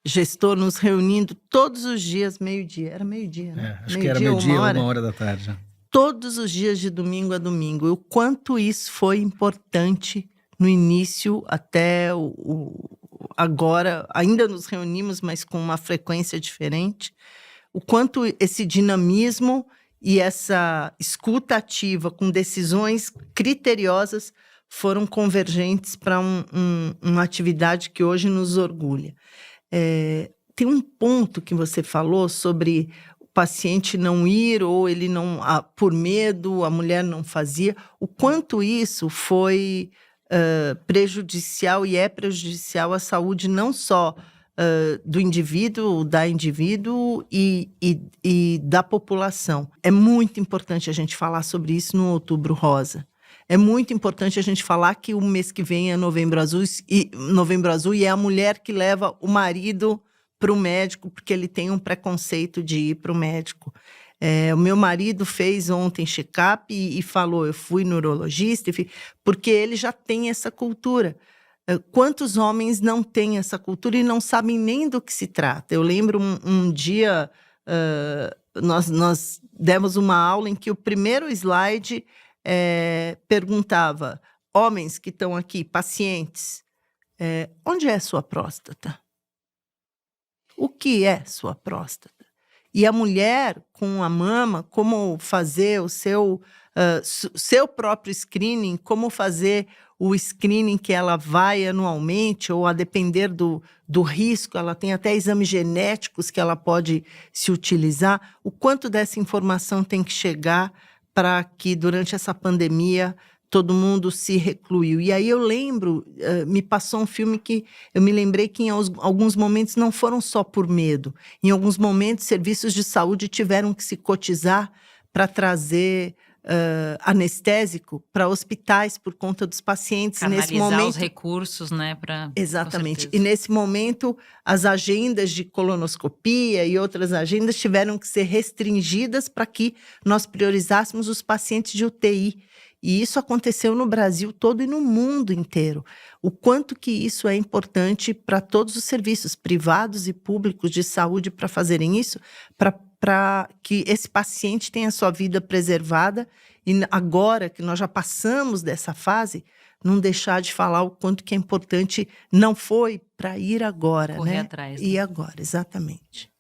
Speaker 2: gestor, nos reunindo todos os dias, meio-dia. Era meio-dia, né?
Speaker 3: Acho que era meio-dia ou 1h da tarde.
Speaker 2: Todos os dias de domingo a domingo. E o quanto isso foi importante no início até agora. Ainda nos reunimos, mas com uma frequência diferente. O quanto esse dinamismo e essa escuta ativa com decisões criteriosas foram convergentes para uma atividade que hoje nos orgulha. Tem um ponto que você falou sobre o paciente não ir ou ele não, por medo, a mulher não fazia. O quanto isso foi prejudicial e é prejudicial à saúde não só do indivíduo, da indivíduo e da população. É muito importante a gente falar sobre isso no Outubro Rosa. É muito importante a gente falar que o mês que vem é Novembro Azul e é a mulher que leva o marido para o médico porque ele tem um preconceito de ir para o médico. O meu marido fez ontem check-up e falou, eu fui neurologista, porque ele já tem essa cultura. Quantos homens não têm essa cultura e não sabem nem do que se trata? Eu lembro um dia, nós demos uma aula em que o primeiro slide perguntava, homens que estão aqui, pacientes, onde é sua próstata? O que é sua próstata? E a mulher com a mama, como fazer o seu próprio screening, como fazer o screening que ela vai anualmente, ou a depender do risco, ela tem até exames genéticos que ela pode se utilizar. O quanto dessa informação tem que chegar para que durante essa pandemia todo mundo se recluiu. E aí eu lembro, me passou um filme que eu me lembrei que em alguns momentos não foram só por medo. Em alguns momentos, serviços de saúde tiveram que se cotizar para trazer anestésico para hospitais por conta dos pacientes.
Speaker 1: Canalizar
Speaker 2: nesse momento,
Speaker 1: os recursos, né?
Speaker 2: Exatamente. E nesse momento, as agendas de colonoscopia e outras agendas tiveram que ser restringidas para que nós priorizássemos os pacientes de UTI. E isso aconteceu no Brasil todo e no mundo inteiro. O quanto que isso é importante para todos os serviços privados e públicos de saúde para fazerem isso, para que esse paciente tenha sua vida preservada e agora que nós já passamos dessa fase, não deixar de falar o quanto que é importante, não foi para ir agora,
Speaker 1: correr
Speaker 2: né?
Speaker 1: atrás.
Speaker 2: Ir agora, exatamente.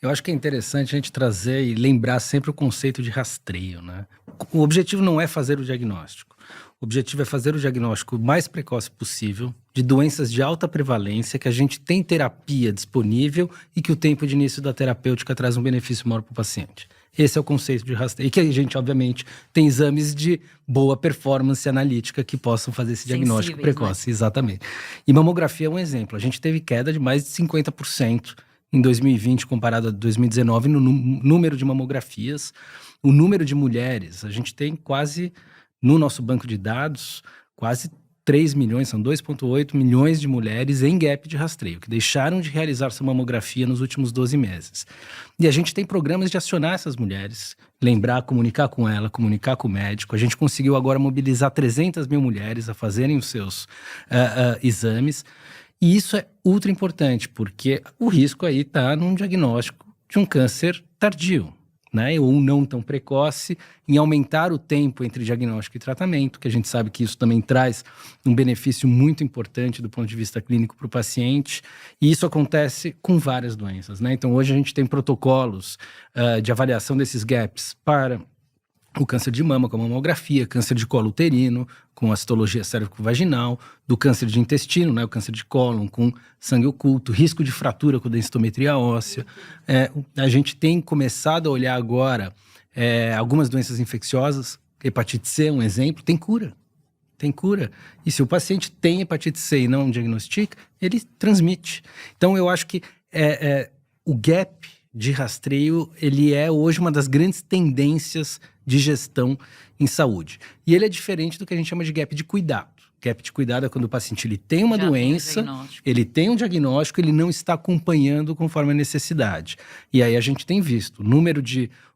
Speaker 3: Eu acho que é interessante a gente trazer e lembrar sempre o conceito de rastreio, né? O objetivo não é fazer o diagnóstico. O objetivo é fazer o diagnóstico o mais precoce possível de doenças de alta prevalência, que a gente tem terapia disponível e que o tempo de início da terapêutica traz um benefício maior para o paciente. Esse é o conceito de rastreio. E que a gente, obviamente, tem exames de boa performance analítica que possam fazer esse diagnóstico precoce. Né? Exatamente. E mamografia é um exemplo. A gente teve queda de mais de 50% em 2020, comparado a 2019, no número de mamografias. O número de mulheres, a gente tem quase, no nosso banco de dados, quase 3 milhões, são 2,8 milhões de mulheres em gap de rastreio, que deixaram de realizar sua mamografia nos últimos 12 meses. E a gente tem programas de acionar essas mulheres, lembrar, comunicar com ela, comunicar com o médico. A gente conseguiu agora mobilizar 300 mil mulheres a fazerem os seus exames. E isso é ultra importante, porque o risco aí está num diagnóstico de um câncer tardio, né? Ou não tão precoce, em aumentar o tempo entre diagnóstico e tratamento, que a gente sabe que isso também traz um benefício muito importante do ponto de vista clínico para o paciente. E isso acontece com várias doenças, né? Então, hoje a gente tem protocolos de avaliação desses gaps para o câncer de mama com a mamografia, câncer de colo uterino com a citologia cérvico-vaginal, do câncer de intestino, né, o câncer de cólon com sangue oculto, risco de fratura com densitometria óssea. A gente tem começado a olhar agora algumas doenças infecciosas, hepatite C é um exemplo, tem cura. Tem cura. E se o paciente tem hepatite C e não diagnostica, ele transmite. Então eu acho que o gap de rastreio, ele é hoje uma das grandes tendências de gestão em saúde. E ele é diferente do que a gente chama de gap de cuidado. Gap de cuidado é quando o paciente ele tem uma doença, ele tem um diagnóstico, ele não está acompanhando conforme a necessidade. E aí a gente tem visto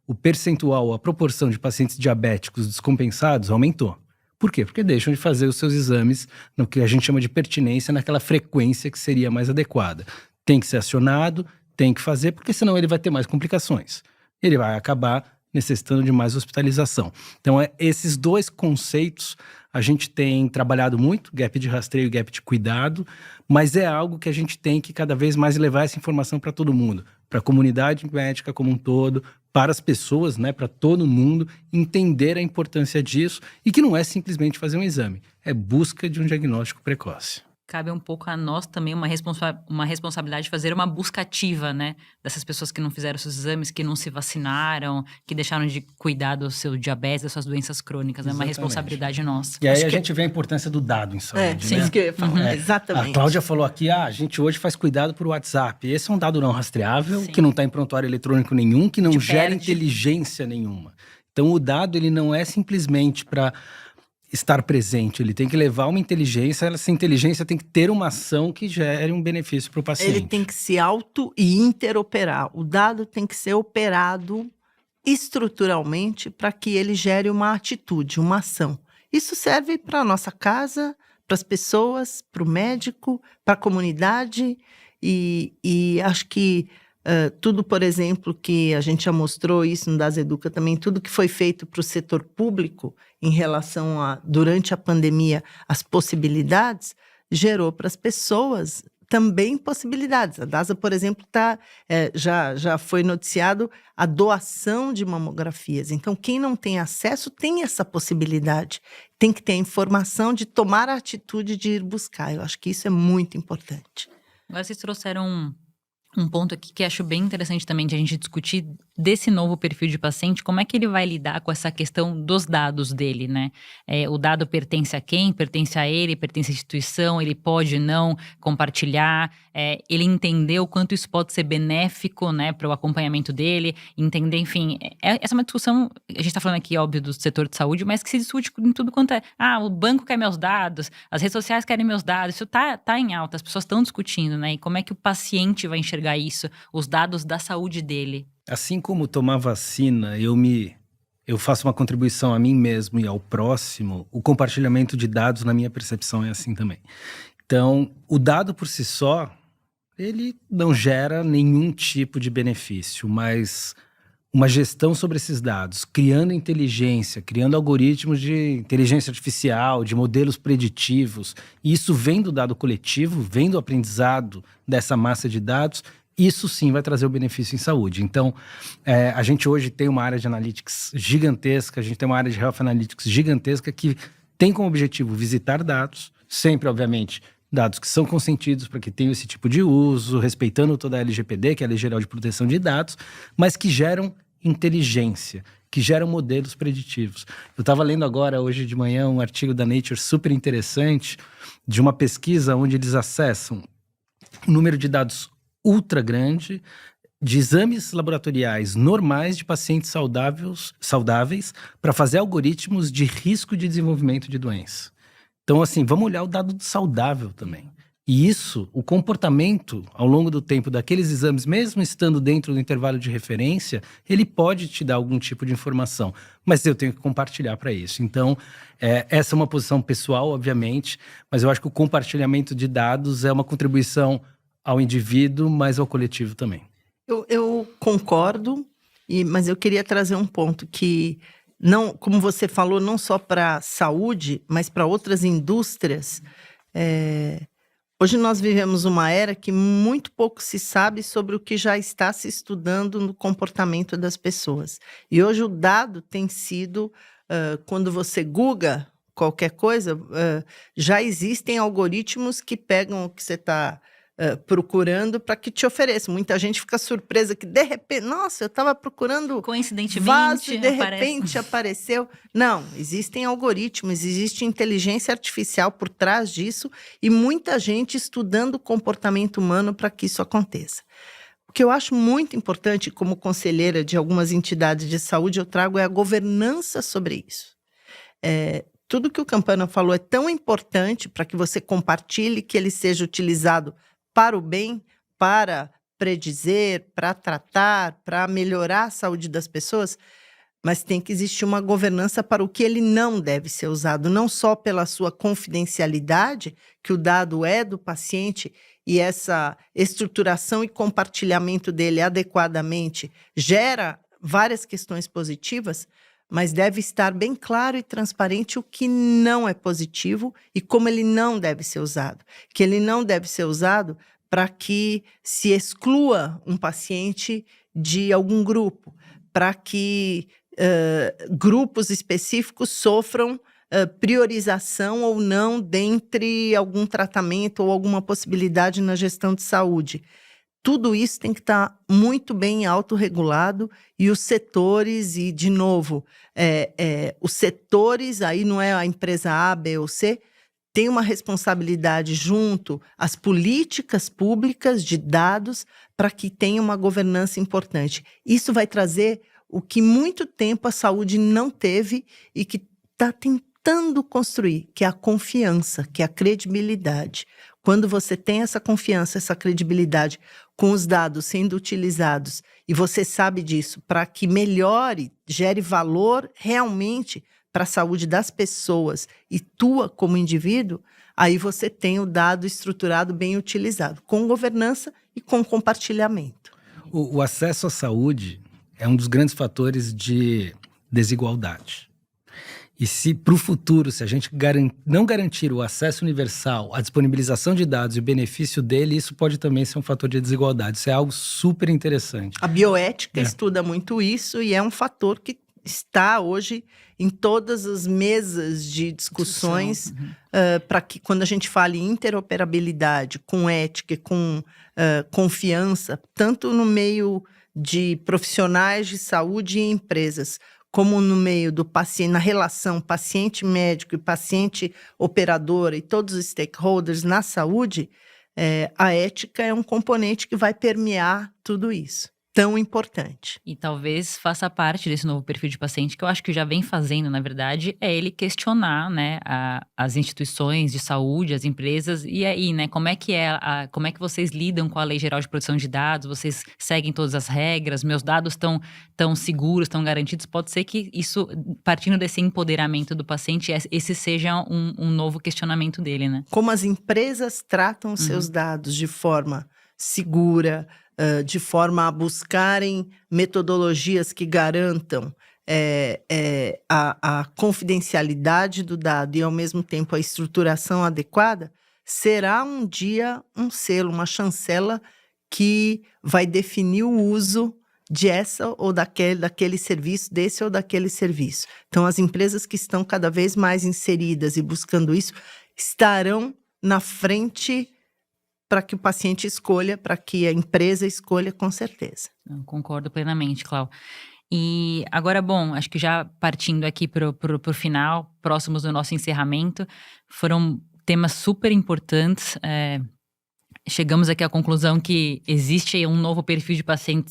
Speaker 3: o percentual, a proporção de pacientes diabéticos descompensados aumentou. Por quê? Porque deixam de fazer os seus exames no que a gente chama de pertinência, naquela frequência que seria mais adequada. Tem que ser acionado, tem que fazer, porque senão ele vai ter mais complicações. Ele vai acabar necessitando de mais hospitalização. Então, esses dois conceitos a gente tem trabalhado muito, gap de rastreio e gap de cuidado, mas é algo que a gente tem que cada vez mais levar essa informação para todo mundo, para a comunidade médica como um todo, para as pessoas, né, para todo mundo entender a importância disso e que não é simplesmente fazer um exame, é busca de um diagnóstico precoce.
Speaker 1: Cabe um pouco a nós também uma responsabilidade de fazer uma busca ativa, né? Dessas pessoas que não fizeram seus exames, que não se vacinaram, que deixaram de cuidar do seu diabetes, das suas doenças crônicas. É uma responsabilidade nossa.
Speaker 3: E aí a gente vê a importância do dado em saúde,
Speaker 2: sim,
Speaker 3: né?
Speaker 2: Isso que eu ia falar. Exatamente.
Speaker 3: A Cláudia falou aqui, a gente hoje faz cuidado por WhatsApp. Esse é um dado não rastreável, que não está em prontuário eletrônico nenhum, que não gera inteligência nenhuma. Então o dado, ele não é simplesmente para estar presente, ele tem que levar uma inteligência, essa inteligência tem que ter uma ação que gere um benefício para o paciente.
Speaker 2: Ele tem que se auto e interoperar. O dado tem que ser operado estruturalmente para que ele gere uma atitude, uma ação. Isso serve para a nossa casa, para as pessoas, para o médico, para a comunidade e acho que tudo, por exemplo, que a gente já mostrou isso no Das Educa também, tudo que foi feito para o setor público em relação a, durante a pandemia, as possibilidades, gerou para as pessoas também possibilidades. A DASA, por exemplo, já foi noticiado a doação de mamografias. Então, quem não tem acesso tem essa possibilidade. Tem que ter a informação de tomar a atitude de ir buscar. Eu acho que isso é muito importante.
Speaker 1: Agora vocês trouxeram um ponto aqui que acho bem interessante também de a gente discutir desse novo perfil de paciente, como é que ele vai lidar com essa questão dos dados dele, né? O dado pertence a quem? Pertence a ele? Pertence à instituição? Ele pode não compartilhar? Ele entender o quanto isso pode ser benéfico, né, para o acompanhamento dele, entender, enfim, essa é uma discussão, a gente está falando aqui, óbvio, do setor de saúde, mas que se discute em tudo quanto o banco quer meus dados, as redes sociais querem meus dados, isso tá em alta, as pessoas estão discutindo, né, e como é que o paciente vai enxergar isso, os dados da saúde dele.
Speaker 3: Assim como tomar vacina, eu faço uma contribuição a mim mesmo e ao próximo, o compartilhamento de dados, na minha percepção, é assim também. Então, o dado por si só, ele não gera nenhum tipo de benefício, mas uma gestão sobre esses dados, criando inteligência, criando algoritmos de inteligência artificial, de modelos preditivos, e isso vem do dado coletivo, vem do aprendizado dessa massa de dados, isso sim vai trazer o benefício em saúde. Então, a gente hoje tem uma área de analytics gigantesca, a gente tem uma área de health analytics gigantesca que tem como objetivo visitar dados, sempre, obviamente, dados que são consentidos para que tenham esse tipo de uso, respeitando toda a LGPD, que é a Lei Geral de Proteção de Dados, mas que geram inteligência, que geram modelos preditivos. Eu estava lendo agora, hoje de manhã, um artigo da Nature super interessante de uma pesquisa onde eles acessam um número de dados ultra grande de exames laboratoriais normais de pacientes saudáveis para fazer algoritmos de risco de desenvolvimento de doença. Então, assim, vamos olhar o dado saudável também. E isso, o comportamento ao longo do tempo daqueles exames, mesmo estando dentro do intervalo de referência, ele pode te dar algum tipo de informação, mas eu tenho que compartilhar para isso. Então, essa é uma posição pessoal, obviamente, mas eu acho que o compartilhamento de dados é uma contribuição ao indivíduo, mas ao coletivo também.
Speaker 2: Eu concordo, mas eu queria trazer um ponto que, não, como você falou, não só para a saúde, mas para outras indústrias. Hoje nós vivemos uma era que muito pouco se sabe sobre o que já está se estudando no comportamento das pessoas. E hoje o dado tem sido, quando você google qualquer coisa, já existem algoritmos que pegam o que você está procurando para que te ofereça. Muita gente fica surpresa que de repente, nossa, eu estava procurando
Speaker 1: coincidentemente
Speaker 2: vaso e de repente apareceu. Não, existem algoritmos, existe inteligência artificial por trás disso e muita gente estudando o comportamento humano para que isso aconteça. O que eu acho muito importante, como conselheira de algumas entidades de saúde, eu trago é a governança sobre isso. Tudo que o Campana falou é tão importante para que você compartilhe, que ele seja utilizado para o bem, para predizer, para tratar, para melhorar a saúde das pessoas, mas tem que existir uma governança para o que ele não deve ser usado, não só pela sua confidencialidade, que o dado é do paciente e essa estruturação e compartilhamento dele adequadamente gera várias questões positivas, mas deve estar bem claro e transparente o que não é positivo e como ele não deve ser usado. Que ele não deve ser usado para que se exclua um paciente de algum grupo, para que grupos específicos sofram priorização ou não dentre algum tratamento ou alguma possibilidade na gestão de saúde. Tudo isso tem que estar muito bem autorregulado e os setores, e de novo, os setores, aí não é a empresa A, B ou C, tem uma responsabilidade junto às políticas públicas de dados para que tenha uma governança importante. Isso vai trazer o que muito tempo a saúde não teve e que está tentando construir, que é a confiança, que é a credibilidade. Quando você tem essa confiança, essa credibilidade com os dados sendo utilizados e você sabe disso para que melhore, gere valor realmente para a saúde das pessoas e tua como indivíduo, aí você tem o dado estruturado bem utilizado, com governança e com compartilhamento.
Speaker 3: O acesso à saúde é um dos grandes fatores de desigualdade. E se para o futuro, se a gente não garantir o acesso universal, a disponibilização de dados e o benefício dele, isso pode também ser um fator de desigualdade. Isso é algo super interessante.
Speaker 2: A bioética estuda muito isso e é um fator que está hoje em todas as mesas de discussões para que quando a gente fala em interoperabilidade, com ética e com confiança, tanto no meio de profissionais de saúde e empresas, como no meio do paciente, na relação paciente-médico e paciente-operadora e todos os stakeholders na saúde, a ética é um componente que vai permear tudo isso. Tão importante.
Speaker 1: E talvez faça parte desse novo perfil de paciente, que eu acho que já vem fazendo, na verdade, é ele questionar, né, as instituições de saúde, as empresas, e aí, né, como é que vocês lidam com a Lei Geral de Proteção de Dados, vocês seguem todas as regras, meus dados estão seguros, estão garantidos, pode ser que isso, partindo desse empoderamento do paciente, esse seja um novo questionamento dele, né?
Speaker 2: Como as empresas tratam os seus dados de forma segura, de forma a buscarem metodologias que garantam a confidencialidade do dado e, ao mesmo tempo, a estruturação adequada, será um dia um selo, uma chancela que vai definir o uso de essa ou daquele serviço, desse ou daquele serviço. Então, as empresas que estão cada vez mais inseridas e buscando isso estarão na frente para que o paciente escolha, para que a empresa escolha, com certeza.
Speaker 1: Eu concordo plenamente, Cláudia. E agora, bom, acho que já partindo aqui para o final, próximos do nosso encerramento, foram temas super importantes. Chegamos aqui à conclusão que existe um novo perfil de paciente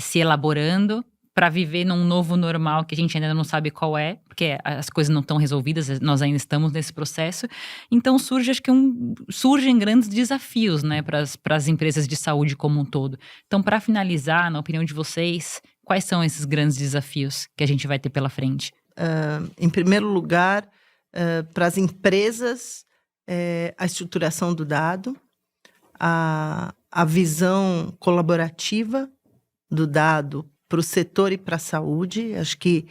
Speaker 1: se elaborando para viver num novo normal que a gente ainda não sabe qual é, porque as coisas não estão resolvidas, nós ainda estamos nesse processo. Então surgem grandes desafios, né, para as empresas de saúde como um todo. Então, para finalizar, na opinião de vocês, quais são esses grandes desafios que a gente vai ter pela frente?
Speaker 2: Em primeiro lugar, para as empresas, a estruturação do dado, a visão colaborativa do dado para o setor e para a saúde. Acho que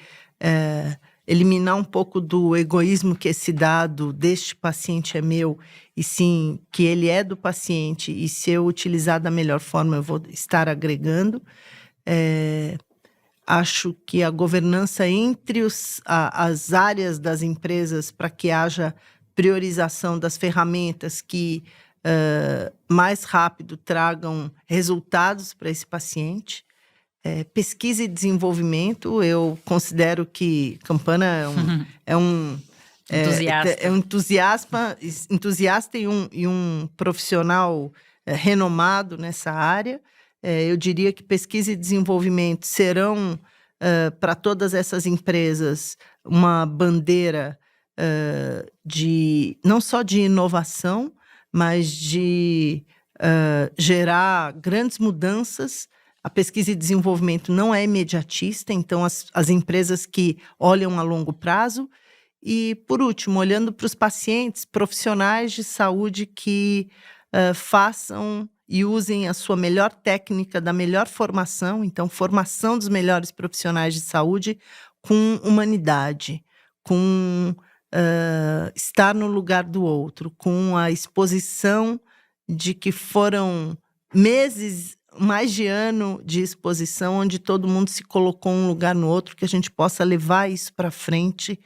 Speaker 2: eliminar um pouco do egoísmo que esse dado deste paciente é meu, e sim que ele é do paciente, e se eu utilizar da melhor forma eu vou estar agregando. Acho que a governança entre as áreas das empresas para que haja priorização das ferramentas que mais rápido tragam resultados para esse paciente. Pesquisa e desenvolvimento, eu considero que Campana é um entusiasta e um profissional renomado nessa área. Eu diria que pesquisa e desenvolvimento serão, para todas essas empresas, uma bandeira não só de inovação, mas de gerar grandes mudanças. A pesquisa e desenvolvimento não é imediatista, então as empresas que olham a longo prazo. E, por último, olhando para os pacientes, profissionais de saúde que façam e usem a sua melhor técnica, da melhor formação, então formação dos melhores profissionais de saúde com humanidade, com estar no lugar do outro, com a exposição de que foram meses, mais de ano de exposição, onde todo mundo se colocou um lugar no outro, que a gente possa levar isso para frente,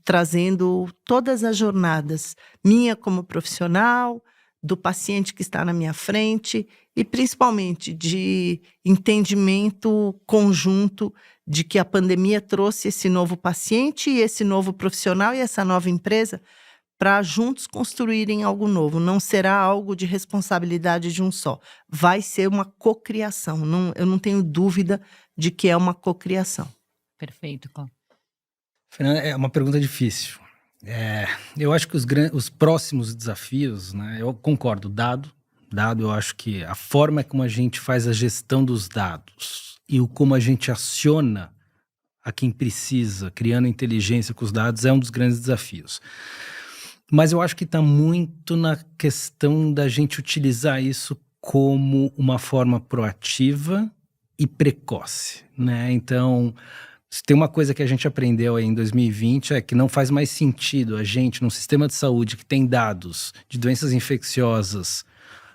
Speaker 2: trazendo todas as jornadas, minha como profissional, do paciente que está na minha frente e principalmente de entendimento conjunto de que a pandemia trouxe esse novo paciente e esse novo profissional e essa nova empresa para juntos construírem algo novo. Não será algo de responsabilidade de um só. Vai ser uma cocriação. Eu não tenho dúvida de que é uma cocriação.
Speaker 1: Perfeito, Cláudia.
Speaker 3: Fernanda, é uma pergunta difícil. Eu acho que os próximos desafios, né, eu concordo, dado, eu acho que a forma como a gente faz a gestão dos dados e como a gente aciona a quem precisa, criando inteligência com os dados, é um dos grandes desafios. Mas eu acho que está muito na questão da gente utilizar isso como uma forma proativa e precoce, né? Então, se tem uma coisa que a gente aprendeu aí em 2020 é que não faz mais sentido a gente, num sistema de saúde que tem dados de doenças infecciosas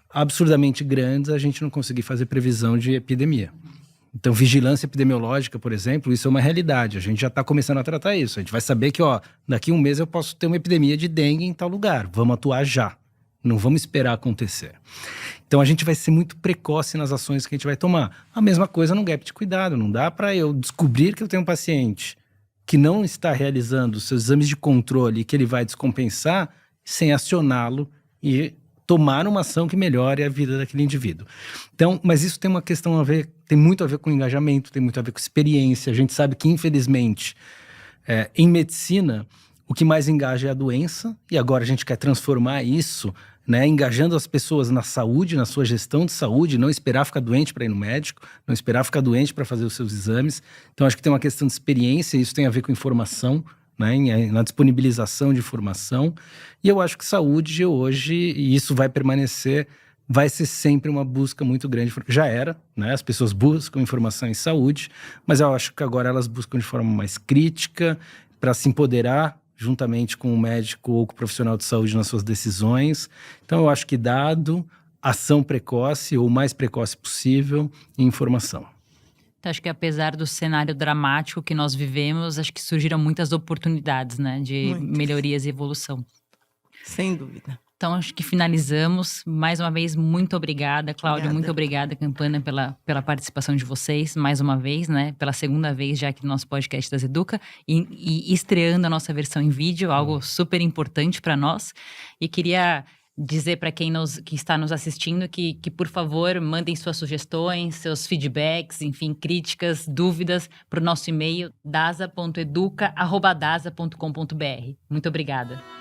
Speaker 3: absurdamente grandes, a gente não conseguir fazer previsão de epidemia. Então, vigilância epidemiológica, por exemplo, isso é uma realidade. A gente já está começando a tratar isso. A gente vai saber que, daqui a um mês eu posso ter uma epidemia de dengue em tal lugar. Vamos atuar já. Não vamos esperar acontecer. Então, a gente vai ser muito precoce nas ações que a gente vai tomar. A mesma coisa no gap de cuidado. Não dá para eu descobrir que eu tenho um paciente que não está realizando os seus exames de controle e que ele vai descompensar sem acioná-lo e tomar uma ação que melhore a vida daquele indivíduo. Então, mas isso tem uma questão a ver, tem muito a ver com engajamento, tem muito a ver com experiência. A gente sabe que, infelizmente, em medicina, o que mais engaja é a doença, e agora a gente quer transformar isso, né, engajando as pessoas na saúde, na sua gestão de saúde, não esperar ficar doente para ir no médico, não esperar ficar doente para fazer os seus exames. Então, acho que tem uma questão de experiência, isso tem a ver com informação, né, na disponibilização de informação. E eu acho que saúde hoje, e isso vai permanecer, vai ser sempre uma busca muito grande. Já era, né? As pessoas buscam informação em saúde, mas eu acho que agora elas buscam de forma mais crítica, para se empoderar juntamente com o médico ou com o profissional de saúde nas suas decisões. Então eu acho que dado, ação precoce, ou o mais precoce possível, e informação.
Speaker 1: Então, acho que apesar do cenário dramático que nós vivemos, acho que surgiram muitas oportunidades, né, de melhorias e evolução.
Speaker 2: Sem dúvida.
Speaker 1: Então, acho que finalizamos. Mais uma vez, muito obrigada, Cláudia. Muito obrigada, Campana, pela participação de vocês. Mais uma vez, né? Pela segunda vez já aqui no nosso podcast das Educa. E estreando a nossa versão em vídeo, algo super importante para nós. E queria dizer para quem que está nos assistindo que, por favor, mandem suas sugestões, seus feedbacks, enfim, críticas, dúvidas para o nosso e-mail dasa.educa@dasa.com.br. Muito obrigada.